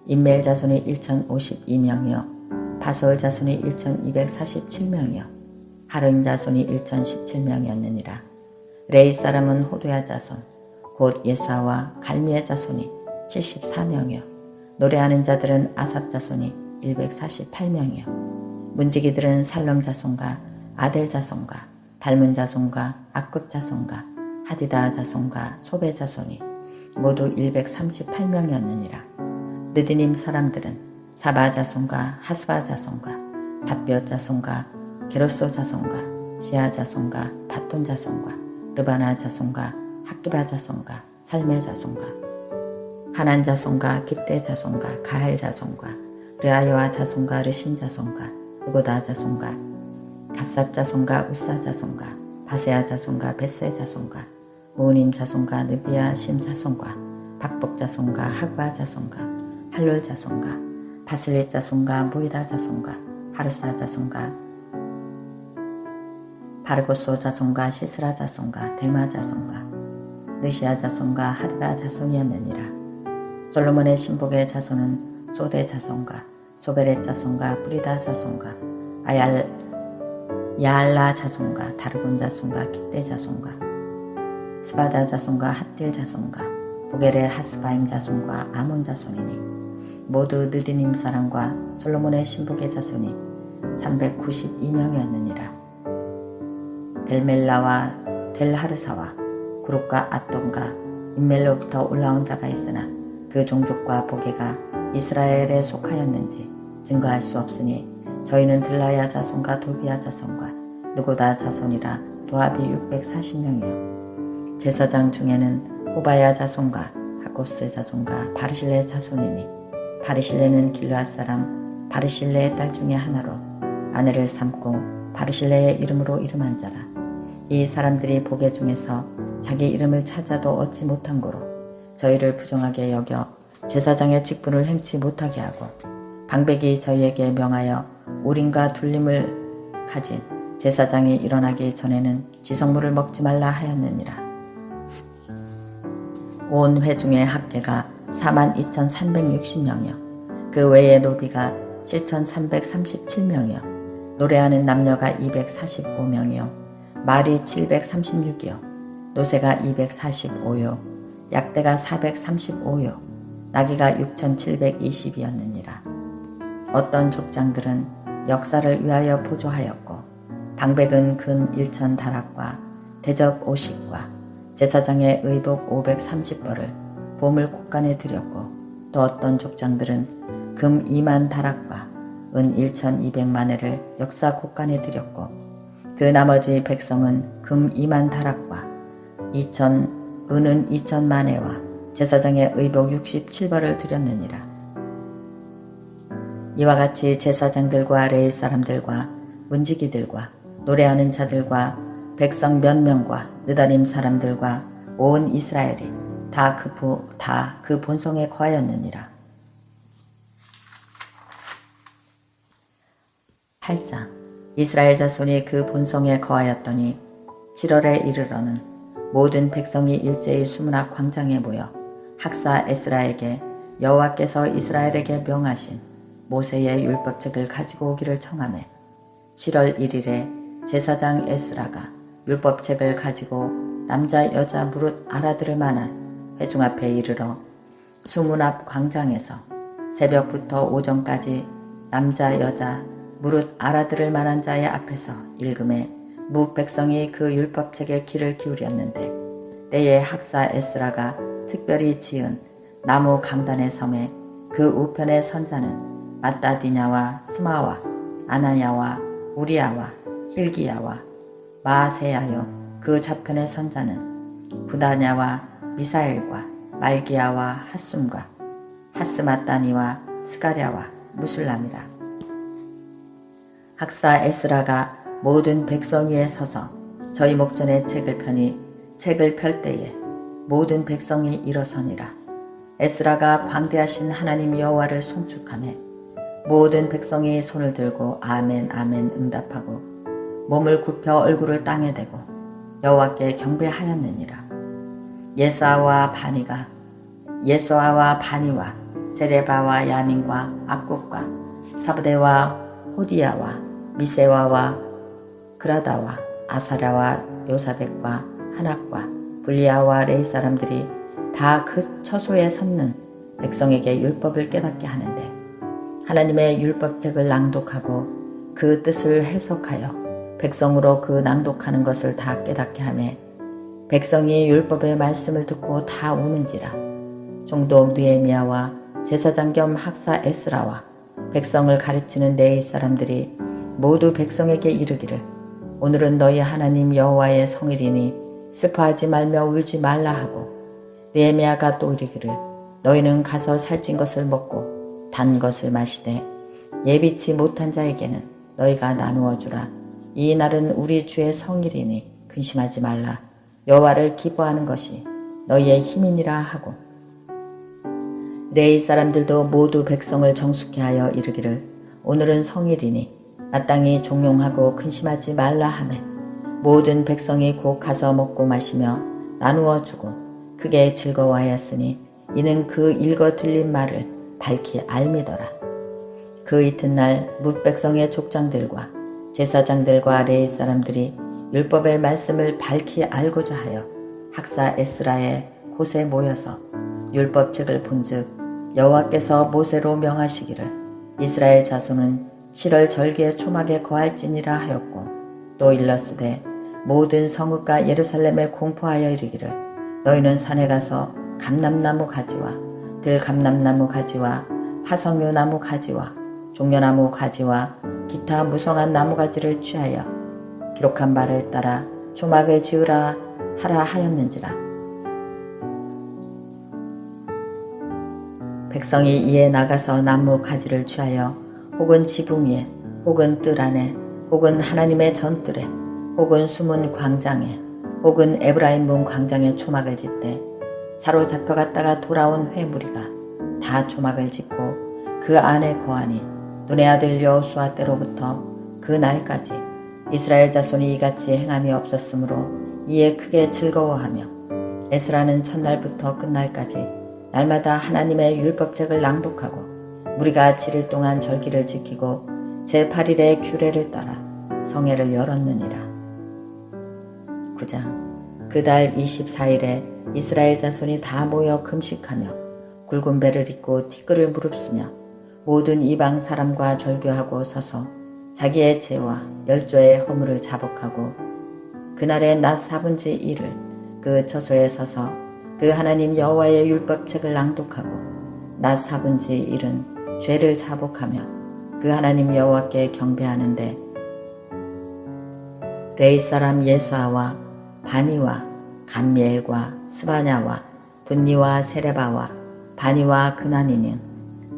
인멜 자손이 1052명이요 바솔 자손이 1247명이요 하름 자손이 1017명이었느니라. 레이 사람은 호두야 자손 곧 예사와 갈미의 자손이 74명이요 노래하는 자들은 아삽 자손이 148명이요 문지기들은 살롬 자손과 아델 자손과 달문 자손과 아급 자손과 하디다 자손과 소베 자손이 모두 138명이었느니라. 느디님 사람들은 사바 자손과 하스바 자손과 답비옷 자손과 게로소 자손과 시아 자손과 바톤 자손과 르바나 자손과 학기바 자손과 살메 자손과 하난 자손과 기떼 자손과 가헬 자손과 르아요아 자손과 르신 자손과 으고다 자손과 갓삽 자손과 우사 자손과 바세아 자손과 베세 자손과 무님 자손과 느비아 심 자손과 박복 자손과 학바 자손과 할롤 자손과 바슬리 자손과 모이다 자손과 하르사 자손과 바르고소 자손과 시스라 자손과 데마 자손과 느시아 자손과 하디바 자손이었느니라. 솔로몬의 신복의 자손은 소대 자손과 소베렛 자손과 브리다 자손과 야알라 자손과 다르곤 자손과 깃대 자손과 스바다 자손과 핫딜 자손과 보게렐 하스바임 자손과 아몬 자손이니 모두 느디님 사람과 솔로몬의 신복의 자손이 392명이었느니라. 델멜라와 델하르사와 구룹과 앗돈과 인멜로부터 올라온 자가 있으나 그 종족과 보게가 이스라엘에 속하였는지 증거할 수 없으니 저희는 들라야 자손과 도비야 자손과 느고다 자손이라 도합이 640명이요 제사장 중에는 호바야 자손과 하고스 자손과 바르실레 자손이니 바르실레는 길르앗 사람 바르실레의 딸 중에 하나로 아내를 삼고 바르실레의 이름으로 이름한 자라. 이 사람들이 보게 중에서 자기 이름을 찾아도 얻지 못한 고로 저희를 부정하게 여겨 제사장의 직분을 행치 못하게 하고 방백이 저희에게 명하여 우림과 둘림을 가진 제사장이 일어나기 전에는 지성물을 먹지 말라 하였느니라. 온 회중의 합계가 42,360명이요 그 외의 노비가 7,337명이요 노래하는 남녀가 245명이요 말이 736이요 노새가 245요 약대가 435요 나귀가 6,720이었느니라. 어떤 족장들은 역사를 위하여 보조하였고 방백은 근 1,000다락과 대접 50과 제사장의 의복 530벌을 보물 곳간에 드렸고 또 어떤 족장들은 금 2만 다락과 은 1,200만회를 역사 곳간에 드렸고 그 나머지 백성은 금 2만 다락과 은은 2,000만회와 제사장의 의복 67벌을 드렸느니라. 이와 같이 제사장들과 레위 사람들과 문지기들과 노래하는 자들과 백성 몇 명과 느다림 사람들과 온 이스라엘이 다 그 본성에 거하였느니라. 8장 이스라엘 자손이 그 본성에 거하였더니 7월에 이르러는 모든 백성이 일제히 수문학 광장에 모여 학사 에스라에게 여호와께서 이스라엘에게 명하신 모세의 율법책을 가지고 오기를 청하매 7월 1일에 제사장 에스라가 율법책을 가지고 남자 여자 무릇 알아들을 만한 회중 앞에 이르러 수문 앞 광장에서 새벽부터 오전까지 남자 여자 무릇 알아들을 만한 자의 앞에서 읽음에 무 백성이 그 율법책에 귀를 기울였는데 때에 학사 에스라가 특별히 지은 나무 강단의 섬에 그 우편의 선자는 마따디냐와 스마와 아나야와 우리야와 힐기야와 마세야요 그 좌편의 선자는 부다냐와 미사엘과 말기야와 핫숨과 하스마따니와 스가랴와 무술람이라. 학사 에스라가 모든 백성 위에 서서 저희 목전에 책을 펴니 책을 펼 때에 모든 백성이 일어서니라. 에스라가 광대하신 하나님 여호와를 송축하며 모든 백성이 손을 들고 아멘 아멘 응답하고 몸을 굽혀 얼굴을 땅에 대고 여호와께 경배하였느니라. 예수아와 바니와 세레바와 야민과 악국과 사브데와 호디야와 미세와와 그라다와 아사라와 요사백과 하낙과 불리아와 레이 사람들이 다 그 처소에 섰는 백성에게 율법을 깨닫게 하는데 하나님의 율법책을 낭독하고 그 뜻을 해석하여 백성으로 그 낭독하는 것을 다 깨닫게 하며 백성이 율법의 말씀을 듣고 다 우는지라. 종독 느헤미야와 제사장 겸 학사 에스라와 백성을 가르치는 네이 사람들이 모두 백성에게 이르기를 오늘은 너희 하나님 여호와의 성일이니 슬퍼하지 말며 울지 말라 하고 느헤미야가 또 이르기를 너희는 가서 살찐 것을 먹고 단 것을 마시되 예비치 못한 자에게는 너희가 나누어 주라. 이 날은 우리 주의 성일이니 근심하지 말라. 여호와를 기뻐하는 것이 너희의 힘이니라 하고 레위 사람들도 모두 백성을 정숙케 하여 이르기를 오늘은 성일이니 마땅히 종용하고 근심하지 말라 하매 모든 백성이 곧 가서 먹고 마시며 나누어 주고 크게 즐거워하였으니 이는 그 읽어 들린 말을 밝히 알미더라. 그 이튿날 뭇 백성의 족장들과 제사장들과 레위 사람들이 율법의 말씀을 밝히 알고자 하여 학사 에스라의 곳에 모여서 율법책을 본즉 여호와께서 모세로 명하시기를 이스라엘 자손은 7월 절기에 초막에 거할지니라 하였고 또 일렀으되 모든 성읍과 예루살렘에 공포하여 이르기를 너희는 산에 가서 감람나무 가지와 들감람나무 가지와 화석류 나무 가지와 종려나무 가지와 기타 무성한 나무 가지를 취하여 기록한 바를 따라 초막을 지으라 하라 하였는지라. 백성이 이에 나가서 나무 가지를 취하여 혹은 지붕 위에 혹은 뜰 안에 혹은 하나님의 전뜰에 혹은 숨은 광장에 혹은 에브라임 문 광장에 초막을 짓되 사로잡혀갔다가 돌아온 회무리가 다 초막을 짓고 그 안에 거하니 눈의 아들 여호수아 때로부터 그 날까지 이스라엘 자손이 이같이 행함이 없었으므로 이에 크게 즐거워하며 에스라는 첫날부터 끝날까지 날마다 하나님의 율법책을 낭독하고 무리가 7일 동안 절기를 지키고 제8일에 규례를 따라 성회를 열었느니라. 9장 그달 24일에 이스라엘 자손이 다 모여 금식하며 굵은 배를 입고 티끌을 무릅쓰며 모든 이방 사람과 절교하고 서서 자기의 죄와 열조의 허물을 자복하고 그날의 낮 4분지 1을 그 처소에 서서 그 하나님 여호와의 율법책을 낭독하고 낮 4분지 1은 죄를 자복하며 그 하나님 여호와께 경배하는데 레위 사람 예수아와 바니와 감미엘과 스바냐와 분니와 세레바와 바니와 그나니는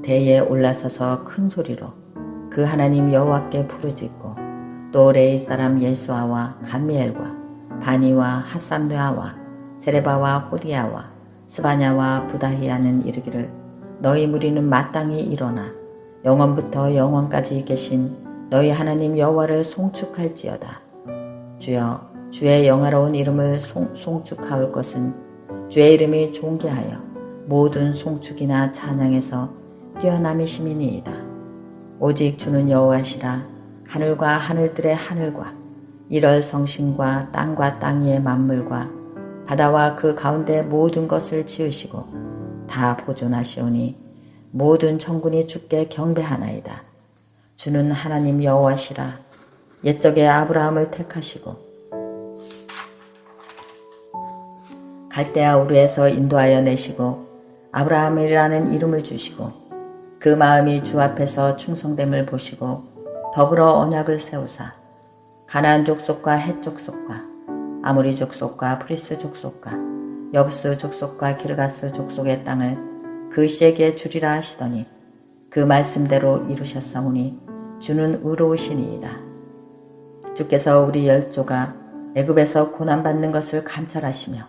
대에 올라서서 큰 소리로 그 하나님 여호와께 부르짖고 또 레위 사람 예수아와 감미엘과 바니와 하삼느아와 세레바와 호디아와 스바냐와 부다히아는 이르기를 너희 무리는 마땅히 일어나 영원부터 영원까지 계신 너희 하나님 여호와를 송축할지어다. 주여 주의 영화로운 이름을 송축하올 것은 주의 이름이 존귀하여 모든 송축이나 찬양에서 뛰어남이심이니이다. 오직 주는 여호와시라. 하늘과 하늘들의 하늘과 일월 성신과 땅과 땅 위의 만물과 바다와 그 가운데 모든 것을 지으시고 다 보존하시오니 모든 천군이 주께 경배하나이다. 주는 하나님 여호와시라. 옛적에 아브라함을 택하시고 갈대아 우르에서 인도하여 내시고 아브라함이라는 이름을 주시고 그 마음이 주 앞에서 충성됨을 보시고 더불어 언약을 세우사 가나안 족속과 헷 족속과 아모리 족속과 프리스 족속과 여부스 족속과 기르가스 족속의 땅을 그 시에게 주리라 하시더니 그 말씀대로 이루셨사오니 주는 의로우시니이다. 주께서 우리 열조가 애굽에서 고난받는 것을 감찰하시며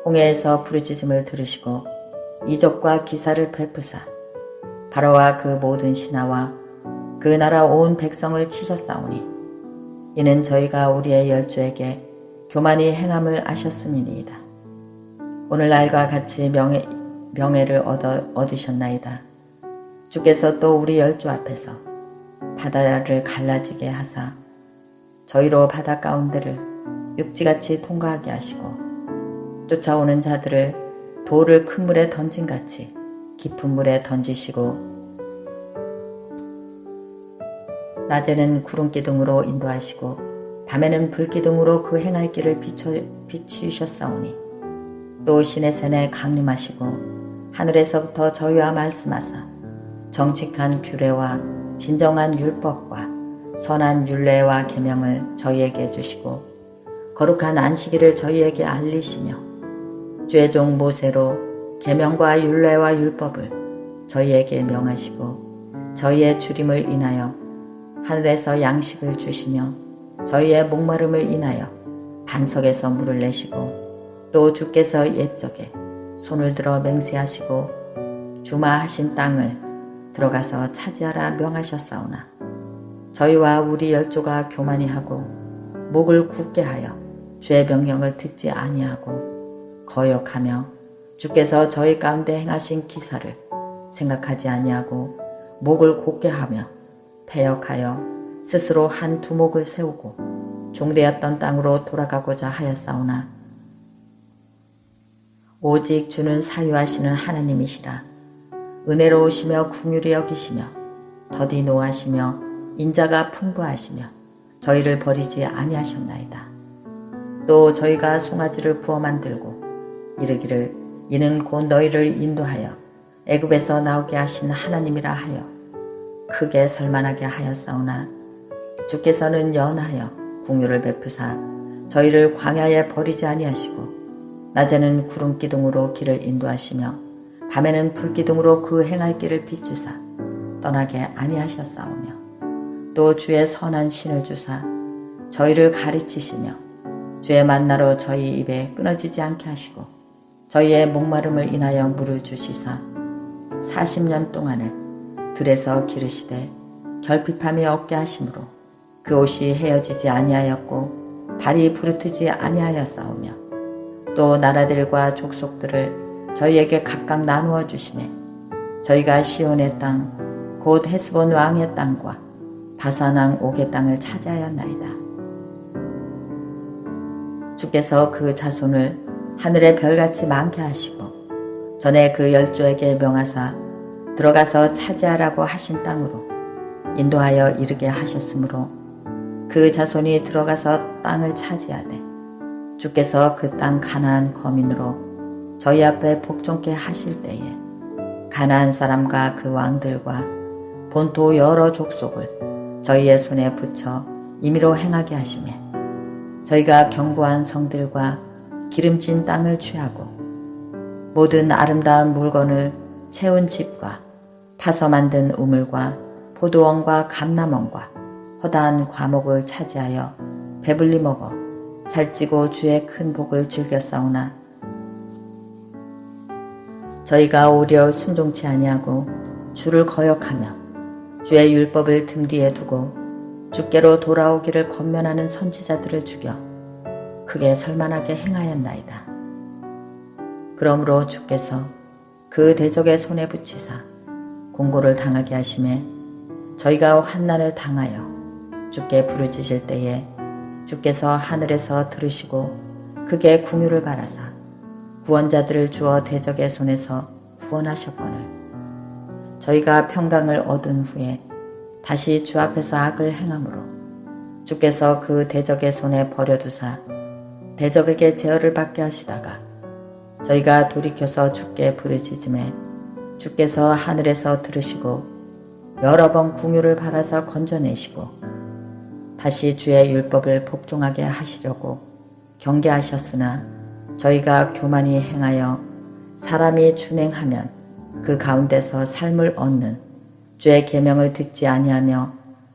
홍해에서 부르짖음을 들으시고 이적과 기사를 베푸사 바로와 그 모든 신하와 그 나라 온 백성을 치셨사오니 이는 저희가 우리의 열조에게 교만히 행함을 아셨음이니이다. 오늘날과 같이 명예를 얻으셨나이다. 주께서 또 우리 열조 앞에서 바다를 갈라지게 하사 저희로 바다 가운데를 육지같이 통과하게 하시고 쫓아오는 자들을 돌을 큰 물에 던진같이 깊은 물에 던지시고 낮에는 구름기둥으로 인도하시고 밤에는 불기둥으로 그 행할 길을 비추셨사오니 또 신의 산에 강림하시고 하늘에서부터 저희와 말씀하사 정직한 규례와 진정한 율법과 선한 율례와 계명을 저희에게 주시고 거룩한 안식일을 저희에게 알리시며 주의 종 모세로 계명과 율례와 율법을 저희에게 명하시고 저희의 주림을 인하여 하늘에서 양식을 주시며 저희의 목마름을 인하여 반석에서 물을 내시고 또 주께서 옛적에 손을 들어 맹세하시고 주마하신 땅을 들어가서 차지하라 명하셨사오나 저희와 우리 열조가 교만히 하고 목을 굳게 하여 주의 명령을 듣지 아니하고 거역하며 주께서 저희 가운데 행하신 기사를 생각하지 아니하고 목을 곧게 하며 패역하여 스스로 한 두목을 세우고 종되었던 땅으로 돌아가고자 하였사오나 오직 주는 사유하시는 하나님이시라. 은혜로우시며 긍휼히 여기시며 더디 노하시며 인자가 풍부하시며 저희를 버리지 아니하셨나이다. 또 저희가 송아지를 부어 만들고 이르기를 이는 곧 너희를 인도하여 애굽에서 나오게 하신 하나님이라 하여 크게 설만하게 하였사오나 주께서는 연하여 긍휼을 베푸사 저희를 광야에 버리지 아니하시고 낮에는 구름 기둥으로 길을 인도하시며 밤에는 불 기둥으로 그 행할 길을 비추사 떠나게 아니하셨사오며 또 주의 선한 신을 주사 저희를 가르치시며 주의 만나로 저희 입에 끊어지지 않게 하시고 저희의 목마름을 인하여 물을 주시사 40년 동안을 들에서 기르시되 결핍함이 없게 하심으로 그 옷이 헤어지지 아니하였고 발이 부르트지 아니하였사오며 또 나라들과 족속들을 저희에게 각각 나누어 주시매 저희가 시온의 땅 곧 헤스본 왕의 땅과 바산 왕 옥의 땅을 차지하였나이다. 주께서 그 자손을 하늘의 별같이 많게 하시고 전에 그 열조에게 명하사 들어가서 차지하라고 하신 땅으로 인도하여 이르게 하셨으므로 그 자손이 들어가서 땅을 차지하되 주께서 그 땅 가나안 거민으로 저희 앞에 복종케 하실 때에 가나안 사람과 그 왕들과 본토 여러 족속을 저희의 손에 붙여 임의로 행하게 하시매 저희가 견고한 성들과 기름진 땅을 취하고 모든 아름다운 물건을 채운 집과 파서 만든 우물과 포도원과 감람원과 허다한 과목을 차지하여 배불리 먹어 살찌고 주의 큰 복을 즐겼사오나 저희가 오히려 순종치 아니하고 주를 거역하며 주의 율법을 등 뒤에 두고 주께로 돌아오기를 권면하는 선지자들을 죽여 크게 설만하게 행하였나이다. 그러므로 주께서 그 대적의 손에 붙이사 공고를 당하게 하심에 저희가 환난을 당하여 주께 부르짖을 때에 주께서 하늘에서 들으시고 크게 긍휼을 바라사 구원자들을 주어 대적의 손에서 구원하셨거늘 저희가 평강을 얻은 후에 다시 주 앞에서 악을 행함으로 주께서 그 대적의 손에 버려두사 대적에게 제어를 받게 하시다가 저희가 돌이켜서 주께 부르짖음에 주께서 하늘에서 들으시고 여러 번 긍휼을 바라사 건져내시고 다시 주의 율법을 복종하게 하시려고 경계하셨으나 저희가 교만히 행하여 사람이 준행하면 그 가운데서 삶을 얻는 주의 계명을 듣지 아니하며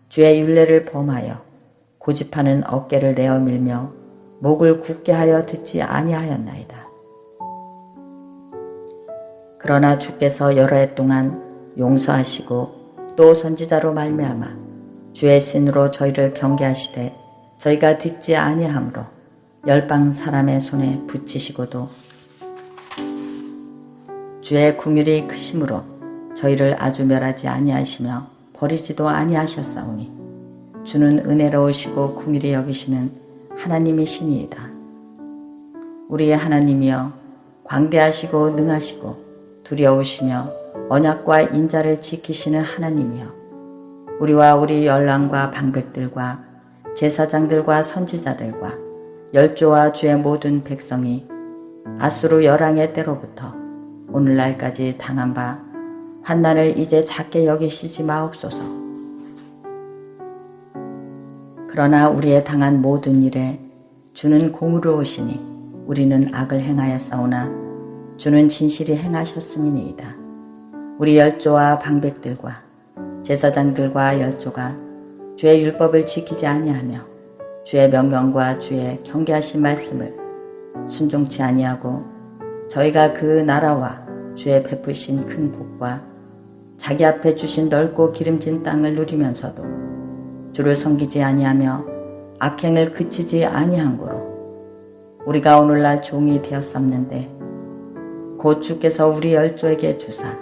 주의 율례를 범하여 고집하는 어깨를 내어 밀며 목을 굳게 하여 듣지 아니하였나이다. 그러나 주께서 여러 해 동안 용서하시고 또 선지자로 말미암아 주의 신으로 저희를 경계하시되 저희가 듣지 아니하므로 열방 사람의 손에 붙이시고도 주의 긍휼이 크심으로 저희를 아주 멸하지 아니하시며 버리지도 아니하셨사오니 주는 은혜로우시고 긍휼히 여기시는 하나님이시니이다. 우리의 하나님이여 광대하시고 능하시고 두려우시며 언약과 인자를 지키시는 하나님이여 우리와 우리 열랑과 방백들과 제사장들과 선지자들과 열조와 주의 모든 백성이 아수르 열왕의 때로부터 오늘날까지 당한 바 환난을 이제 작게 여기시지 마옵소서. 그러나 우리의 당한 모든 일에 주는 공의로우시니 우리는 악을 행하였사오나 주는 진실이 행하셨음이니이다. 우리 열조와 방백들과 제사장들과 열조가 주의 율법을 지키지 아니하며 주의 명령과 주의 경계하신 말씀을 순종치 아니하고 저희가 그 나라와 주의 베푸신 큰 복과 자기 앞에 주신 넓고 기름진 땅을 누리면서도 주를 섬기지 아니하며 악행을 그치지 아니한 고로 우리가 오늘날 종이 되었었는데 곧 주께서 우리 열조에게 주사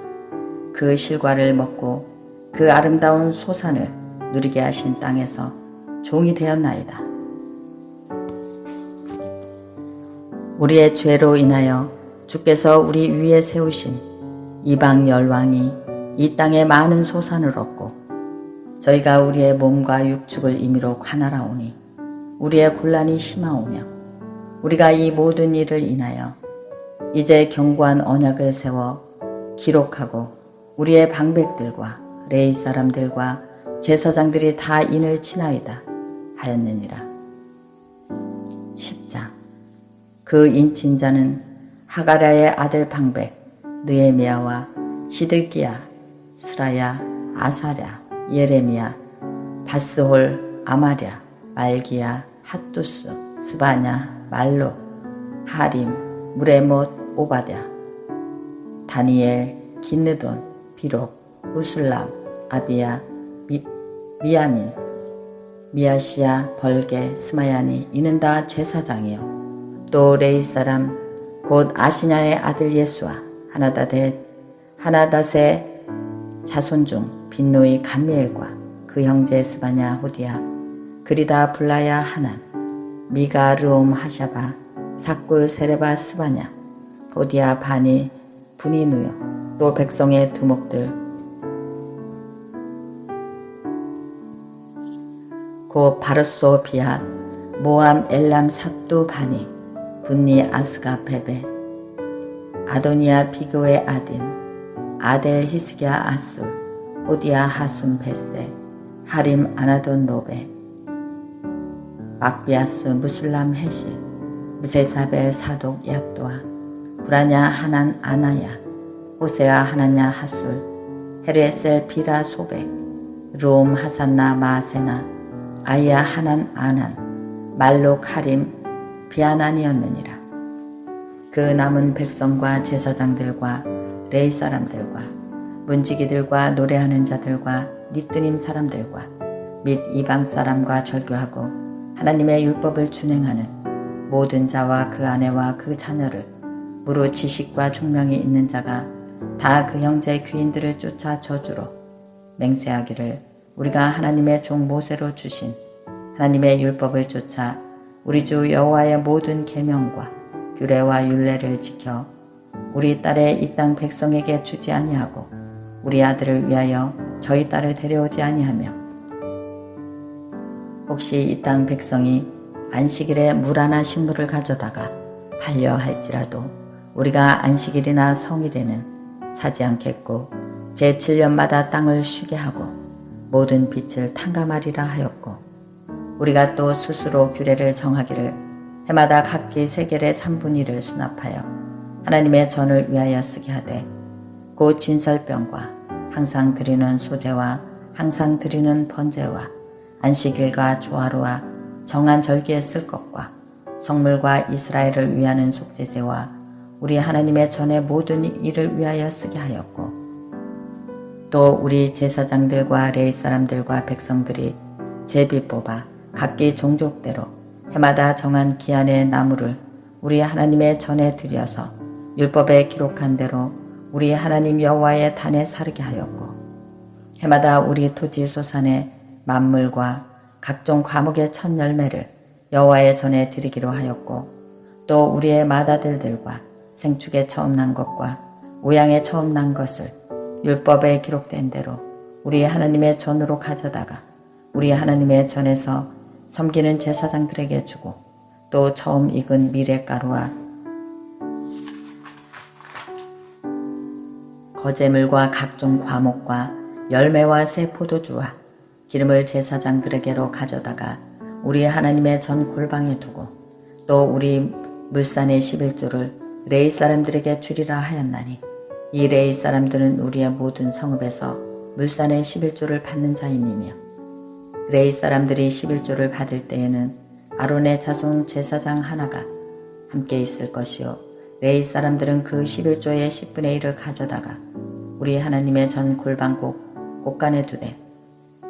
그 실과를 먹고 그 아름다운 소산을 누리게 하신 땅에서 종이 되었나이다. 우리의 죄로 인하여 주께서 우리 위에 세우신 이방 열왕이 이 땅에 많은 소산을 얻고 저희가 우리의 몸과 육축을 임의로 관할하오니 우리의 곤란이 심하오며 우리가 이 모든 일을 인하여 이제 견고한 언약을 세워 기록하고 우리의 방백들과 레위 사람들과 제사장들이 다 인을 치나이다 하였느니라. 10장. 그 인친 자는 하가랴의 아들 방백 느헤미야와 시드기야 스라야 아사랴 예레미야 바스홀 아마랴 말기야 핫두스 스바냐 말로 하림 무레못 오바댜 다니엘 긴느돈 비록 무술람 아비야 미야민 미야시야 벌게 스마야니 이는 다 제사장이요 또 레위 사람 곧 아시냐의 아들 예수와 하나닷의 자손 중 빈노이 감미엘과 그 형제 스바냐 호디야 그리다 블라야 하난 미가 르옴 하샤바 사꿀 세레바 스바냐 호디야 바니 분이누요 또 백성의 두목들 고 바르소 비앗 모함 엘람 삽두 바니 분니 아스가 베베 아도니아 비그의 아딘 아델 히스기야 아술 호디야 하숨 베세 하림 아나돈 노베 막비아스 무술람 헤실 무세사벨 사독 야또아 브라냐 하난 아나야 호세아 하나냐 하술 헤레셀 비라 소백 롬 하산나 마세나 아이야 하난 아난 말록 하림 비아난이었느니라. 그 남은 백성과 제사장들과 레위 사람들과 문지기들과 노래하는 자들과 니뜨님 사람들과 및 이방 사람과 절교하고 하나님의 율법을 준행하는 모든 자와 그 아내와 그 자녀를 무릇 지식과 총명이 있는 자가 다 그 형제 귀인들을 쫓아 저주로 맹세하기를 우리가 하나님의 종 모세로 주신 하나님의 율법을 쫓아 우리 주 여호와의 모든 계명과 규례와 율례를 지켜 우리 딸의 이 땅 백성에게 주지 아니하고 우리 아들을 위하여 저희 딸을 데려오지 아니하며 혹시 이 땅 백성이 안식일에 물 하나 식물을 가져다가 팔려 할지라도 우리가 안식일이나 성일에는 사지 않겠고 제7년마다 땅을 쉬게 하고 모든 빛을 탕감하리라 하였고 우리가 또 스스로 규례를 정하기를 해마다 각기 세겔의 3분의 1을 수납하여 하나님의 전을 위하여 쓰게 하되 곧 진설병과 항상 드리는 소제와 항상 드리는 번제와 안식일과 조화로와 정한 절기에 쓸 것과 성물과 이스라엘을 위하는 속죄제와 우리 하나님의 전의 모든 일을 위하여 쓰게 하였고 또 우리 제사장들과 레위 사람들과 백성들이 제비 뽑아 각기 종족대로 해마다 정한 기한의 나무를 우리 하나님의 전에 들여서 율법에 기록한 대로 우리 하나님 여호와의 단에 사르게 하였고 해마다 우리 토지 소산의 만물과 각종 과목의 첫 열매를 여호와의 전에 드리기로 하였고 또 우리의 맏아들들과 생축에 처음 난 것과 우양에 처음 난 것을 율법에 기록된 대로 우리 하나님의 전으로 가져다가 우리 하나님의 전에서 섬기는 제사장들에게 주고 또 처음 익은 미랫가루와 거제물과 각종 과목과 열매와 새 포도주와 기름을 제사장들에게로 가져다가 우리 하나님의 전 골방에 두고 또 우리 물산의 11조를 레위 사람들에게 주리라 하였나니 이 레위 사람들은 우리의 모든 성읍에서 물산의 11조를 받는 자임이며 레위 사람들이 11조를 받을 때에는 아론의 자손 제사장 하나가 함께 있을 것이요 레위 사람들은 그 11조의 10분의 1을 가져다가 우리 하나님의 전 골방곡 곳간에 두되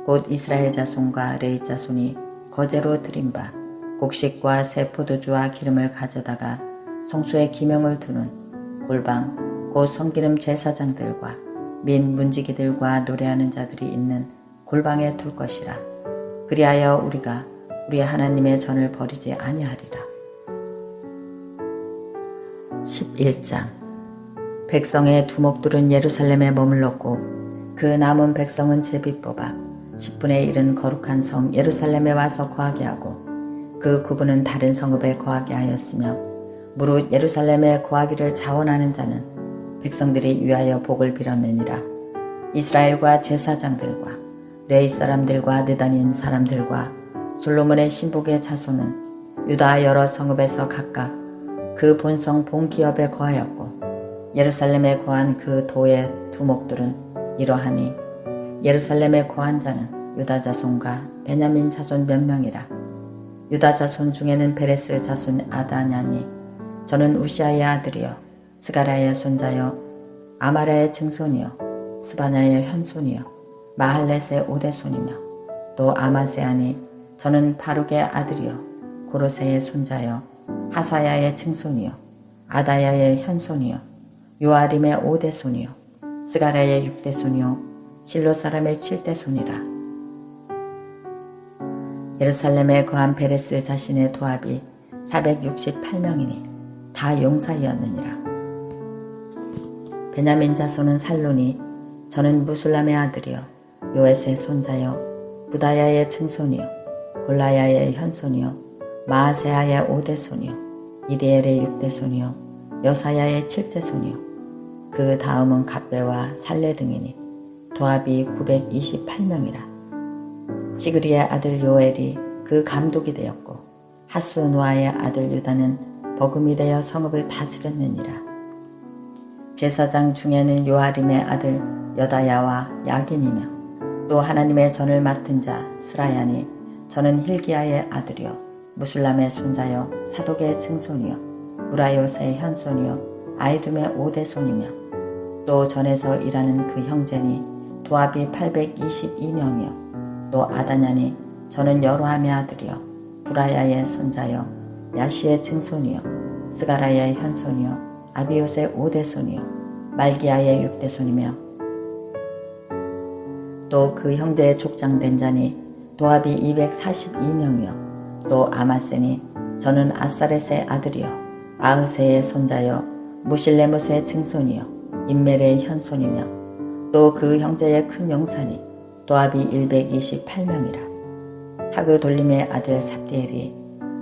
곧 이스라엘 자손과 레위 자손이 거제로 드린 바 곡식과 새 포도주와 기름을 가져다가 성소에 기명을 두는 골방 곧 성기름 제사장들과 및 문지기들과 노래하는 자들이 있는 골방에 둘 것이라. 그리하여 우리가 우리 하나님의 전을 버리지 아니하리라. 11장. 백성의 두목들은 예루살렘에 머물렀고 그 남은 백성은 제비 뽑아 10분의 1은 거룩한 성 예루살렘에 와서 거하게 하고 그 9분은 다른 성읍에 거하게 하였으며 무릇 예루살렘에 거하기를 자원하는 자는 백성들이 위하여 복을 빌었느니라. 이스라엘과 제사장들과 레위 사람들과 느다닌 사람들과 솔로몬의 신복의 자손은 유다 여러 성읍에서 각각 그 본성 본기업에 거하였고 예루살렘에 거한 그 도의 두목들은 이러하니 예루살렘에 거한 자는 유다 자손과 베냐민 자손 몇 명이라. 유다 자손 중에는 베레스 자손 아다냐니 저는 우시아의 아들이요 스가랴의 손자요 아마랴의 증손이요 스바냐의 현손이요 마할렛의 오대손이며 또 아마세아니 저는 바룩의 아들이요 고로세의 손자요 하사야의 증손이요 아다야의 현손이요 요아림의 오대손이요 스가랴의 육대손이요 실로 사람의 칠대손이라. 예루살렘에 거한 베레스 자신의 도합이 468명이니 다 용사이었느니라. 베냐민 자손은 살론이 저는 무술람의 아들이요 요엣의 손자요 부다야의 증손이요 골라야의 현손이요 마아세아의 오대손이요 이디엘의 육대손이요 여사야의 칠대손이요 그 다음은 갑배와 살레 등이니 도합이 928명이라. 시그리의 아들 요엘이 그 감독이 되었고 하스누아의 아들 유다는 버금이 되어 성읍을 다스렸느니라. 제사장 중에는 요아림의 아들 여다야와 야긴이며 또 하나님의 전을 맡은 자 스라야니 저는 힐기야의 아들이요 무술람의 손자요 사독의 증손이요 무라요세의 현손이요 아이둠의 오대손이며 또 전에서 일하는 그 형제니 도합이 822명이요 또 아다냐니 저는 여로함의 아들이요 부라야의 손자요 야시의 증손이요 스가라야의 현손이요 아비옷의 오대손이요 말기야의 육대손이며 또 그 형제의 족장된 자니 도합이 242명이요 또 아마세니 저는 아사렛의 아들이요 아흐세의 손자요 무실레못의 증손이요 인멜의 현손이며 또 그 형제의 큰 용사니 도합이 128명이라. 하그 돌림의 아들 삽디엘이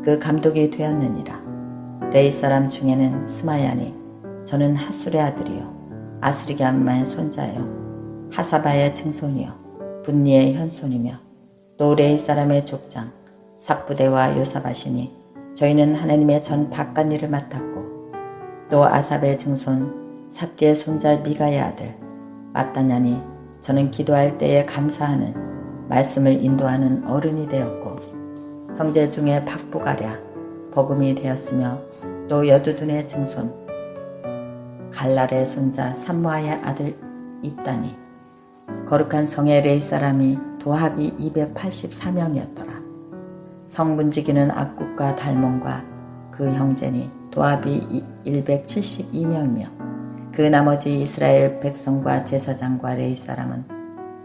그 감독이 되었느니라. 레이 사람 중에는 스마야니 저는 하술의 아들이요 아스리감의 손자요 하사바의 증손이요 분니의 현손이며 또 레이 사람의 족장 삽부대와 요사바시니 저희는 하나님의 전 바깥일을 맡았고 또 아삽의 증손 삽디의 손자 미가의 아들 마따냐니 저는 기도할 때에 감사하는 말씀을 인도하는 어른이 되었고 형제 중에 박부가랴 버금이 되었으며 또 여두둔의 증손 갈랄의 손자 삼무아의 아들 입다니 거룩한 성의 레이 사람이 도합이 284명이었더라. 성문지기는 악국과 달몬과 그 형제니 도합이 172명이며 그 나머지 이스라엘 백성과 제사장과 레위 사람은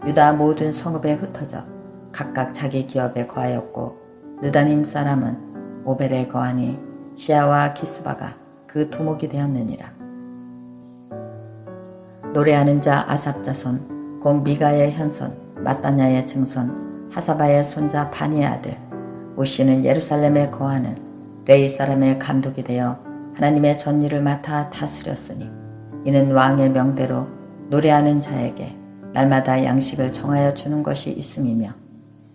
유다 모든 성읍에 흩어져 각각 자기 기업에 거하였고 느다님 사람은 오벨에 거하니 시아와 기스바가 그 두목이 되었느니라. 노래하는 자 아삽 자손 곧 미가의 현손 마따냐의 증손 하사바의 손자 바니의 아들 우시는 예루살렘에 거하는 레위 사람의 감독이 되어 하나님의 전일을 맡아 다스렸으니 이는 왕의 명대로 노래하는 자에게 날마다 양식을 정하여 주는 것이 있음이며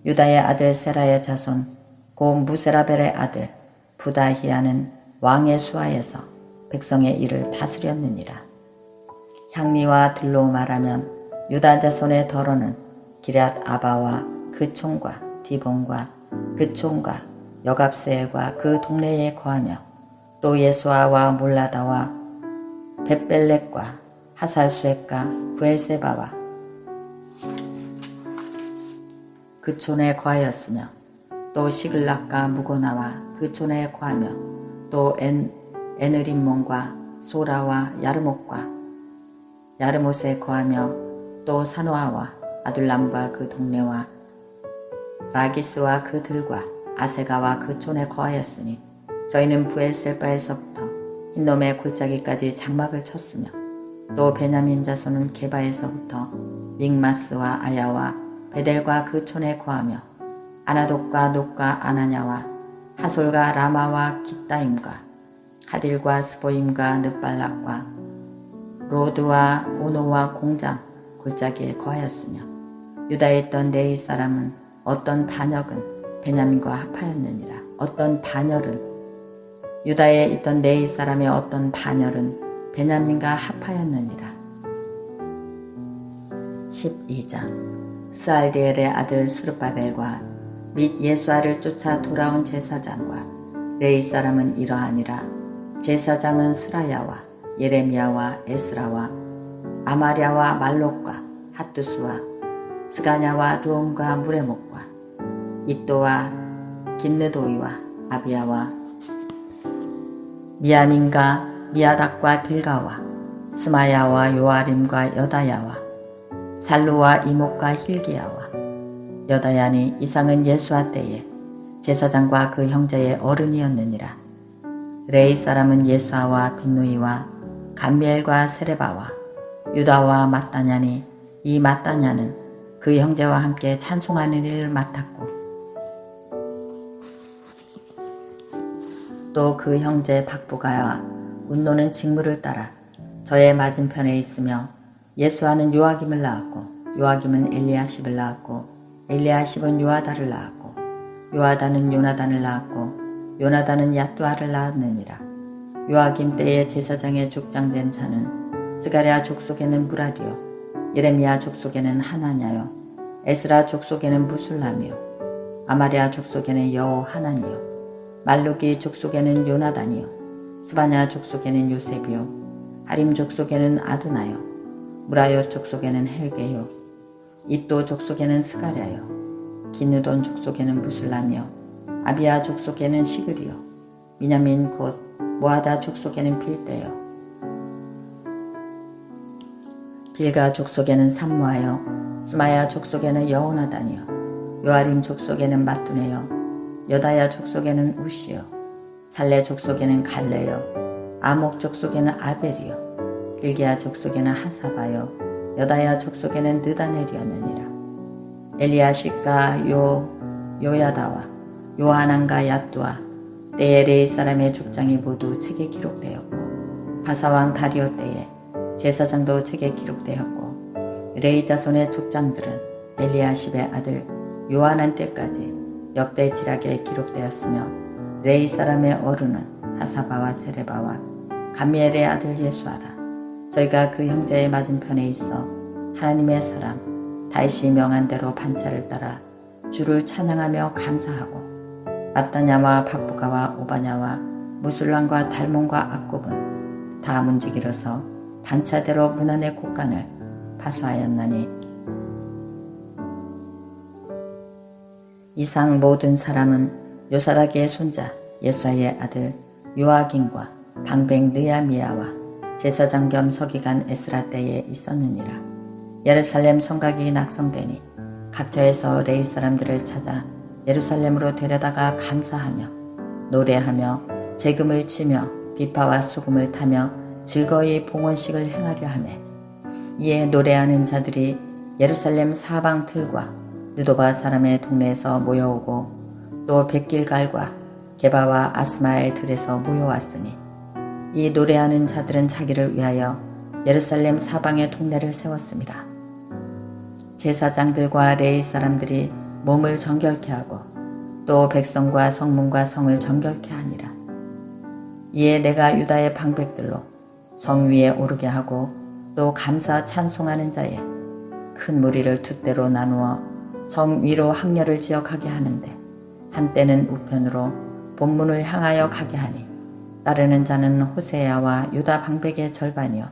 유다의 아들 세라의 자손 곧 무세라벨의 아들 부다히야는 왕의 수하에서 백성의 일을 다스렸느니라. 향미와 들로 말하면 유다 자손의 더러는 기럇 아바와 그 총과 디본과 그 총과 여갑세엘과 그 동네에 거하며 또 예수아와 몰라다와 벳벨렉과 하살수액과 부엘세바와 그 촌에 거하였으며 또 시글락과 무고나와 그 촌에 거하며 또 에느림몬과 소라와 야르못과 야르못에 거하며 또 사노아와 아둘람과 그 동네와 라기스와 그 들과 아세가와 그 촌에 거하였으니 저희는 부엘셀바에서부터 흰놈의 골짜기까지 장막을 쳤으며 또 베냐민 자손은 게바에서부터 믹마스와 아야와 베델과 그 촌에 거하며 아나돗과 녹과 아나냐와 하솔과 라마와 기따임과 하딜과 스보임과 느발락과 로드와 오노와 공장 골짜기에 거하였으며 유다에 있던 네이 사람은 어떤 반역은 베냐민과 합하였느니라. 어떤 반열은 유다에 있던 네이 사람의 어떤 반열은 베냐민과 합하였느니라. 12장 스알디엘의 아들 스룹바벨과 및 예수아를 쫓아 돌아온 제사장과 레이 사람은 이러하니라. 제사장은 스라야와 예레미야와 에스라와 아마랴와 말록과 핫두스와 스가냐와 르온과 무레목과 이또와 긴느도이와 아비야와 미야민과 미야닥과 빌가와 스마야와 요아림과 여다야와 살루와 이목과 힐기야와 여다야니 이상은 예수아 때에 제사장과 그 형제의 어른이었느니라. 레이 사람은 예수아와 빈누이와 감미엘과 세레바와 유다와 마따냐니 이 마따냐는 그 형제와 함께 찬송하는 일을 맡았고 또 그 형제 박부가와 운노는 직무를 따라 저의 맞은편에 있으며 예수아는 요아김을 낳았고 요아김은 엘리야십을 낳았고 엘리야십은 요아다를 낳았고 요아다는 요나단을 낳았고 요나단은 야뚜아를 낳았느니라. 요아김 때에 제사장의 족장된 자는 스가랴 족속에는 무라리요 예레미야 족속에는 하나냐요 에스라 족속에는 무술람이요 아마랴 족속에는 여호 하나니요 말루기 족속에는 요나단이요 스바냐 족속에는 요셉이요 하림 족속에는 아두나요 무라요 족속에는 헬게요 이또 족속에는 스가랴요 기느돈 족속에는 무술람이요 아비야 족속에는 시그리요 미냐민 곧 모아다 족속에는 빌대요 빌가 족속에는 삼모아요 스마야 족속에는 여호나단이요 요아림 족속에는 마뚜네요 여다야 족속에는 우시요 살레 족속에는 갈레요 아목 족속에는 아벨이요 길기야 족속에는 하사바요 여다야 족속에는 느다넬이었느니라. 엘리야십과 요야다와 요하난과 야뚜아 때에 레이 사람의 족장이 모두 책에 기록되었고 바사왕 다리오 때에 제사장도 책에 기록되었고 레이 자손의 족장들은 엘리야십의 아들 요하난 때까지 역대 지략에 기록되었으며 레이 사람의 어른은 하사바와 세레바와 감미엘의 아들 예수아라. 저희가 그 형제의 맞은편에 있어 하나님의 사람 다윗이 명한 대로 반차를 따라 주를 찬양하며 감사하고 마따냐와 박부가와 오바냐와 무술람과 달몬과 악굽은 다 문지기로서 반차대로 문안의 곡간을 파수하였나니 이상 모든 사람은 요사닥의 손자 예수아의 아들 요아긴과 방백 느야미야와 제사장 겸 서기관 에스라 때에 있었느니라. 예루살렘 성곽이 낙성되니 각처에서 레이 사람들을 찾아 예루살렘으로 데려다가 감사하며 노래하며 재금을 치며 비파와 수금을 타며 즐거이 봉헌식을 행하려 하매 이에 노래하는 자들이 예루살렘 사방 틀과 느도바 사람의 동네에서 모여오고 또 백길갈과 게바와 아스마의 들에서 모여왔으니 이 노래하는 자들은 자기를 위하여 예루살렘 사방의 동네를 세웠습니다. 제사장들과 레위 사람들이 몸을 정결케 하고 또 백성과 성문과 성을 정결케 하니라. 이에 내가 유다의 방백들로 성 위에 오르게 하고 또 감사 찬송하는 자의 큰 무리를 두 대로 나누어 성 위로 항렬을 지어 가게 하는데 한때는 우편으로 본문을 향하여 가게 하니 따르는 자는 호세야와 유다 방백의 절반이요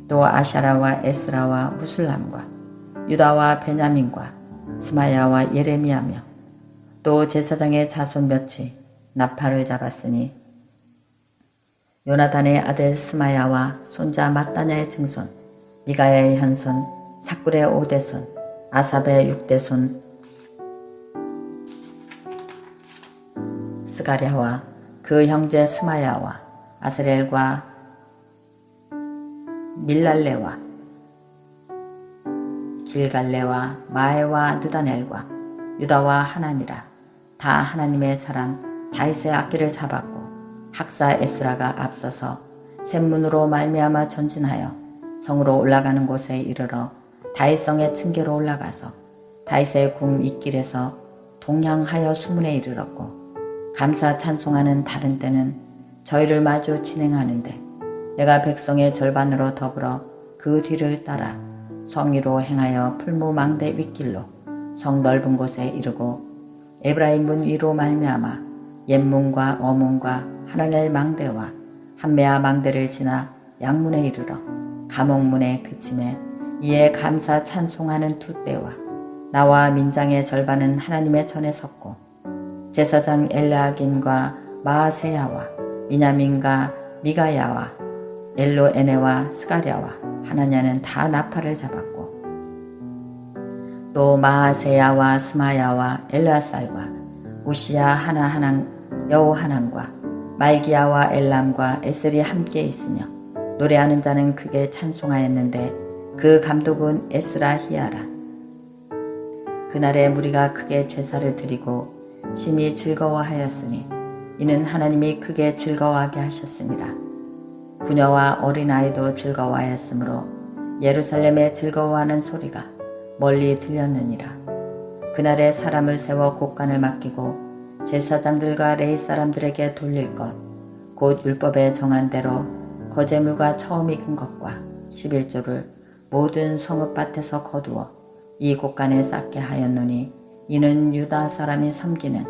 또 아샤라와 에스라와 무술람과 유다와 베냐민과 스마야와 예레미야며 또 제사장의 자손 몇이 나팔을 잡았으니 요나단의 아들 스마야와 손자 mat다냐의 증손 미가야의 현손 삭굴의 5대손 아삽의 6대손 스가랴와 그 형제 스마야와 아스렐과 밀랄레와 길갈레와 마에와 느다넬과 유다와 하나니라. 다 하나님의 사람 다윗의 악기를 잡았고 학사 에스라가 앞서서 샘문으로 말미암아 전진하여 성으로 올라가는 곳에 이르러 다윗성의 층계로 올라가서 다윗의 궁 윗길에서 동향하여 수문에 이르렀고 감사 찬송하는 다른 때는 저희를 마주 진행하는데 내가 백성의 절반으로 더불어 그 뒤를 따라 성위로 행하여 풀무망대 윗길로 성 넓은 곳에 이르고 에브라임 문 위로 말미암아 옛문과 어문과 하나넬 망대와 한메아 망대를 지나 양문에 이르러 감옥문에 그침에 이에 감사 찬송하는 두 때와 나와 민장의 절반은 하나님의 전에 섰고 제사장 엘레아김과 마아세야와 미냐민과 미가야와 엘로에네와 스가랴와 하나냐는 다 나팔을 잡았고 또 마아세야와 스마야와 엘라살과 우시야 하나하난 여호하난과 말기야와 엘람과 에셀이 함께 있으며 노래하는 자는 크게 찬송하였는데 그 감독은 에스라 히야라. 그날에 무리가 크게 제사를 드리고 심히 즐거워하였으니 이는 하나님이 크게 즐거워하게 하셨습니다. 부녀와 어린아이도 즐거워하였으므로 예루살렘에 즐거워하는 소리가 멀리 들렸느니라. 그날에 사람을 세워 곡간을 맡기고 제사장들과 레위 사람들에게 돌릴 것 곧 율법에 정한 대로 거제물과 처음 익은 것과 11조를 모든 성읍밭에서 거두어 이 곡간에 쌓게 하였노니 이는 유다 사람이 섬기는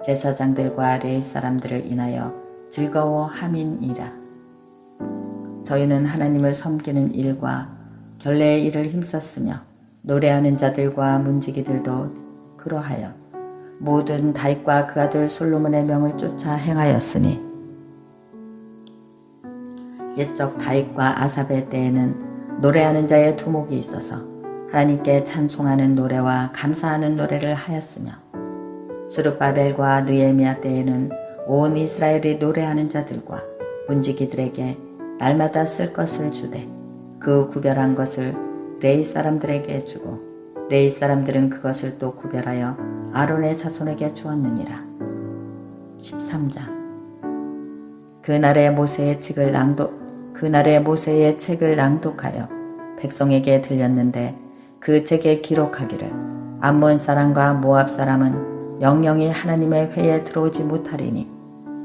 제사장들과 레위 사람들을 인하여 즐거워함이니라. 저희는 하나님을 섬기는 일과 결례의 일을 힘썼으며 노래하는 자들과 문지기들도 그러하여 모든 다윗과 그 아들 솔로몬의 명을 쫓아 행하였으니 옛적 다윗과 아삽의 때에는 노래하는 자의 두목이 있어서 하나님께 찬송하는 노래와 감사하는 노래를 하였으며 스룹바벨과 느헤미야 때에는 온 이스라엘이 노래하는 자들과 문지기들에게 날마다 쓸 것을 주되 그 구별한 것을 레위 사람들에게 주고 레위 사람들은 그것을 또 구별하여 아론의 자손에게 주었느니라. 13장 그날에 모세의 책을 낭독하여 백성에게 들렸는데 그 책에 기록하기를 암몬 사람과 모압 사람은 영영이 하나님의 회에 들어오지 못하리니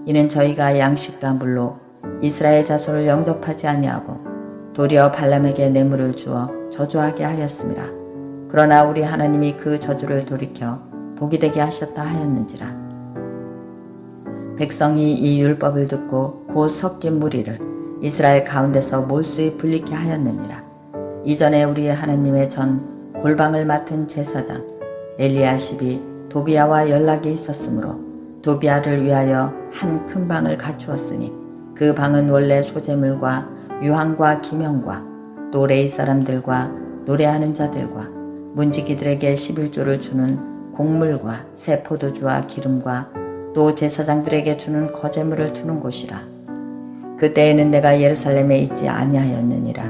이는 저희가 양식과 물로 이스라엘 자손을 영접하지 아니하고 도리어 발람에게 뇌물을 주어 저주하게 하였습니다. 그러나 우리 하나님이 그 저주를 돌이켜 복이 되게 하셨다 하였는지라. 백성이 이 율법을 듣고 곧 섞인 무리를 이스라엘 가운데서 몰수히 불리게 하였느니라. 이전에 우리 하나님의 전 골방을 맡은 제사장 엘리야십이 도비야와 연락이 있었으므로 도비야를 위하여 한 큰 방을 갖추었으니 그 방은 원래 소재물과 유황과 기명과 또 레위 사람들과 노래하는 자들과 문지기들에게 11조를 주는 곡물과 새 포도주와 기름과 또 제사장들에게 주는 거제물을 두는 곳이라. 그때에는 내가 예루살렘에 있지 아니하였느니라.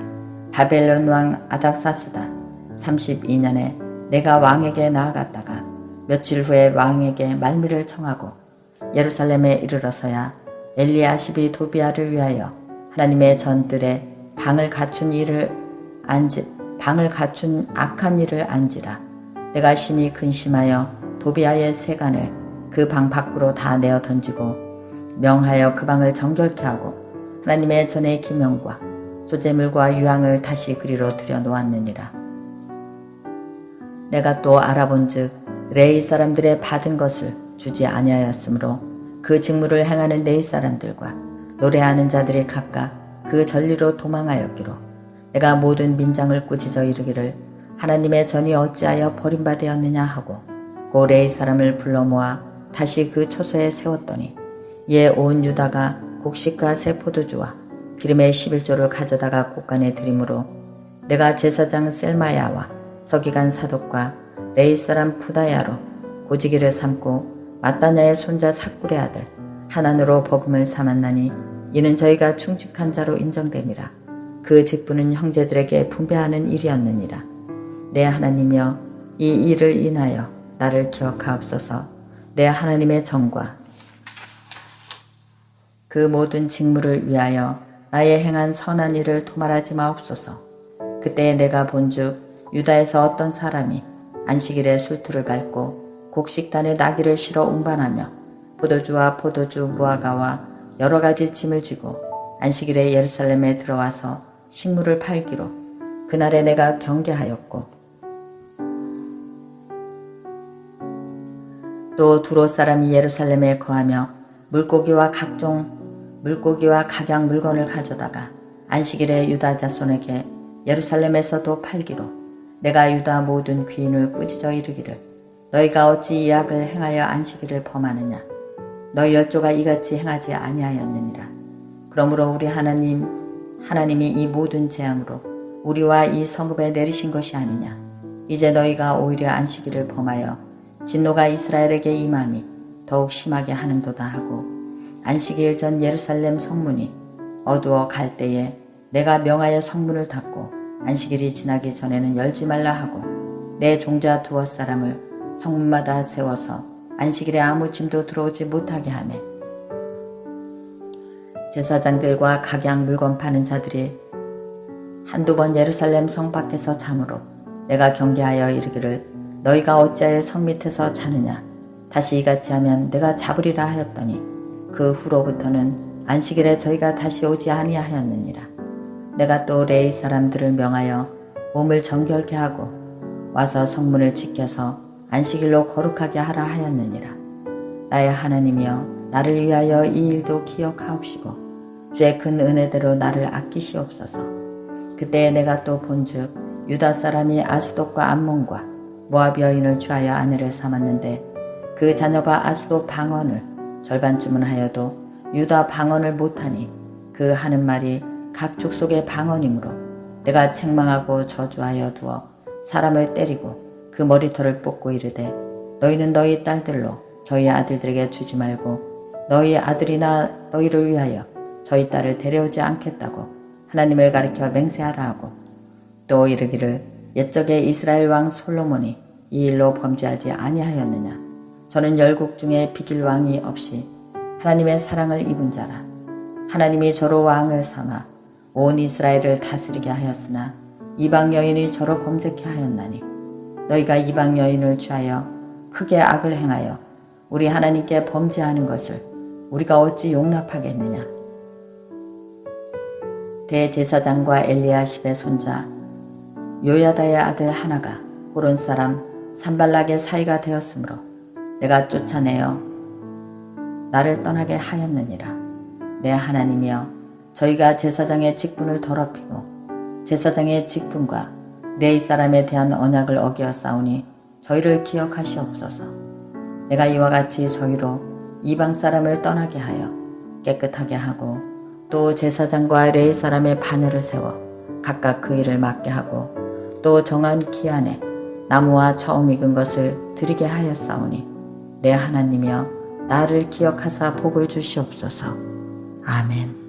바벨론 왕 아닥사스다 32년에 내가 왕에게 나아갔다가 며칠 후에 왕에게 말미를 청하고 예루살렘에 이르러서야 엘리야십이 도비야를 위하여 하나님의 전뜰에 방을 갖춘 악한 일을 안지라. 내가 심히 근심하여 도비야의 세간을 그 방 밖으로 다 내어 던지고 명하여 그 방을 정결케 하고 하나님의 전의 기명과 소재물과 유황을 다시 그리로 들여놓았느니라. 내가 또 알아본즉 레위 사람들의 받은 것을 주지 아니하였으므로 그 직무를 행하는 레위 사람들과 노래하는 자들이 각각 그 전리로 도망하였기로 내가 모든 민장을 꾸짖어 이르기를 하나님의 전이 어찌하여 버림받았느냐 하고 고레의 사람을 불러 모아 다시 그 처소에 세웠더니 이에 온 유다가 곡식과 새 포도주와 기름의 11조를 가져다가 곳간에 드림으로 내가 제사장 셀마야와 서기관 사독과 레이 사람 푸다야로 고지기를 삼고 마따냐의 손자 삭굴의 아들 하난으로 버금을 삼았나니 이는 저희가 충직한 자로 인정됨이라. 그 직분은 형제들에게 분배하는 일이었느니라. 내 하나님이여 이 일을 인하여 나를 기억하옵소서. 내 하나님의 정과 그 모든 직무를 위하여 나의 행한 선한 일을 도말하지 마옵소서. 그때에 내가 본즉 유다에서 어떤 사람이 안식일에 술투를 밟고 곡식단에 나귀를 실어 운반하며 포도주와 포도주 무화과와 여러 가지 짐을 지고 안식일에 예루살렘에 들어와서 식물을 팔기로 그날에 내가 경계하였고 또 두로 사람이 예루살렘에 거하며 물고기와 각양 물건을 가져다가 안식일에 유다 자손에게 예루살렘에서도 팔기로 내가 유다 모든 귀인을 꾸짖어 이르기를 너희가 어찌 이 악을 행하여 안식일을 범하느냐. 너희 열조가 이같이 행하지 아니하였느니라. 그러므로 우리 하나님이 이 모든 재앙으로 우리와 이 성읍에 내리신 것이 아니냐. 이제 너희가 오히려 안식일을 범하여 진노가 이스라엘에게 임함이 더욱 심하게 하는도다 하고 안식일 전 예루살렘 성문이 어두워 갈 때에 내가 명하여 성문을 닫고 안식일이 지나기 전에는 열지 말라 하고 내 종자 두어 사람을 성문마다 세워서 안식일에 아무 짐도 들어오지 못하게 하매 제사장들과 각양 물건 파는 자들이 한두 번 예루살렘 성 밖에서 잠으로 내가 경계하여 이르기를 너희가 어찌하여 성 밑에서 자느냐. 다시 이같이 하면 내가 잡으리라 하였더니 그 후로부터는 안식일에 저희가 다시 오지 아니하였느니라. 내가 또 레이 사람들을 명하여 몸을 정결케 하고 와서 성문을 지켜서 안식일로 거룩하게 하라 하였느니라. 나의 하나님이여 나를 위하여 이 일도 기억하옵시고 주의 큰 은혜대로 나를 아끼시옵소서. 그때에 내가 또 본즉 유다 사람이 아스돗과 암몬과 모압 여인을 취하여 아내를 삼았는데 그 자녀가 아스돗 방언을 절반쯤은 하여도 유다 방언을 못하니 그 하는 말이 각 족속의 방언이므로 내가 책망하고 저주하여 두어 사람을 때리고 그 머리털을 뽑고 이르되 너희는 너희 딸들로 저희 아들들에게 주지 말고 너희 아들이나 너희를 위하여 저희 딸을 데려오지 않겠다고 하나님을 가리켜 맹세하라 하고 또 이르기를 옛적에 이스라엘 왕 솔로몬이 이 일로 범죄하지 아니하였느냐. 저는 열국 중에 비길 왕이 없이 하나님의 사랑을 입은 자라. 하나님이 저로 왕을 삼아 온 이스라엘을 다스리게 하였으나 이방 여인이 저로 범죄케 하였나니 너희가 이방 여인을 취하여 크게 악을 행하여 우리 하나님께 범죄하는 것을 우리가 어찌 용납하겠느냐. 대제사장과 엘리야십의 손자 요야다의 아들 하나가 호론 사람 산발락의 사이가 되었으므로 내가 쫓아내어 나를 떠나게 하였느니라. 내 하나님이여 저희가 제사장의 직분을 더럽히고 제사장의 직분과 레이 사람에 대한 언약을 어기어 싸우니 저희를 기억하시옵소서. 내가 이와 같이 저희로 이방 사람을 떠나게 하여 깨끗하게 하고 또 제사장과 레이 사람의 바늘을 세워 각각 그 일을 맡게 하고 또 정한 기한에 나무와 처음 익은 것을 드리게 하였사오니 내 하나님이여 나를 기억하사 복을 주시옵소서. 아멘.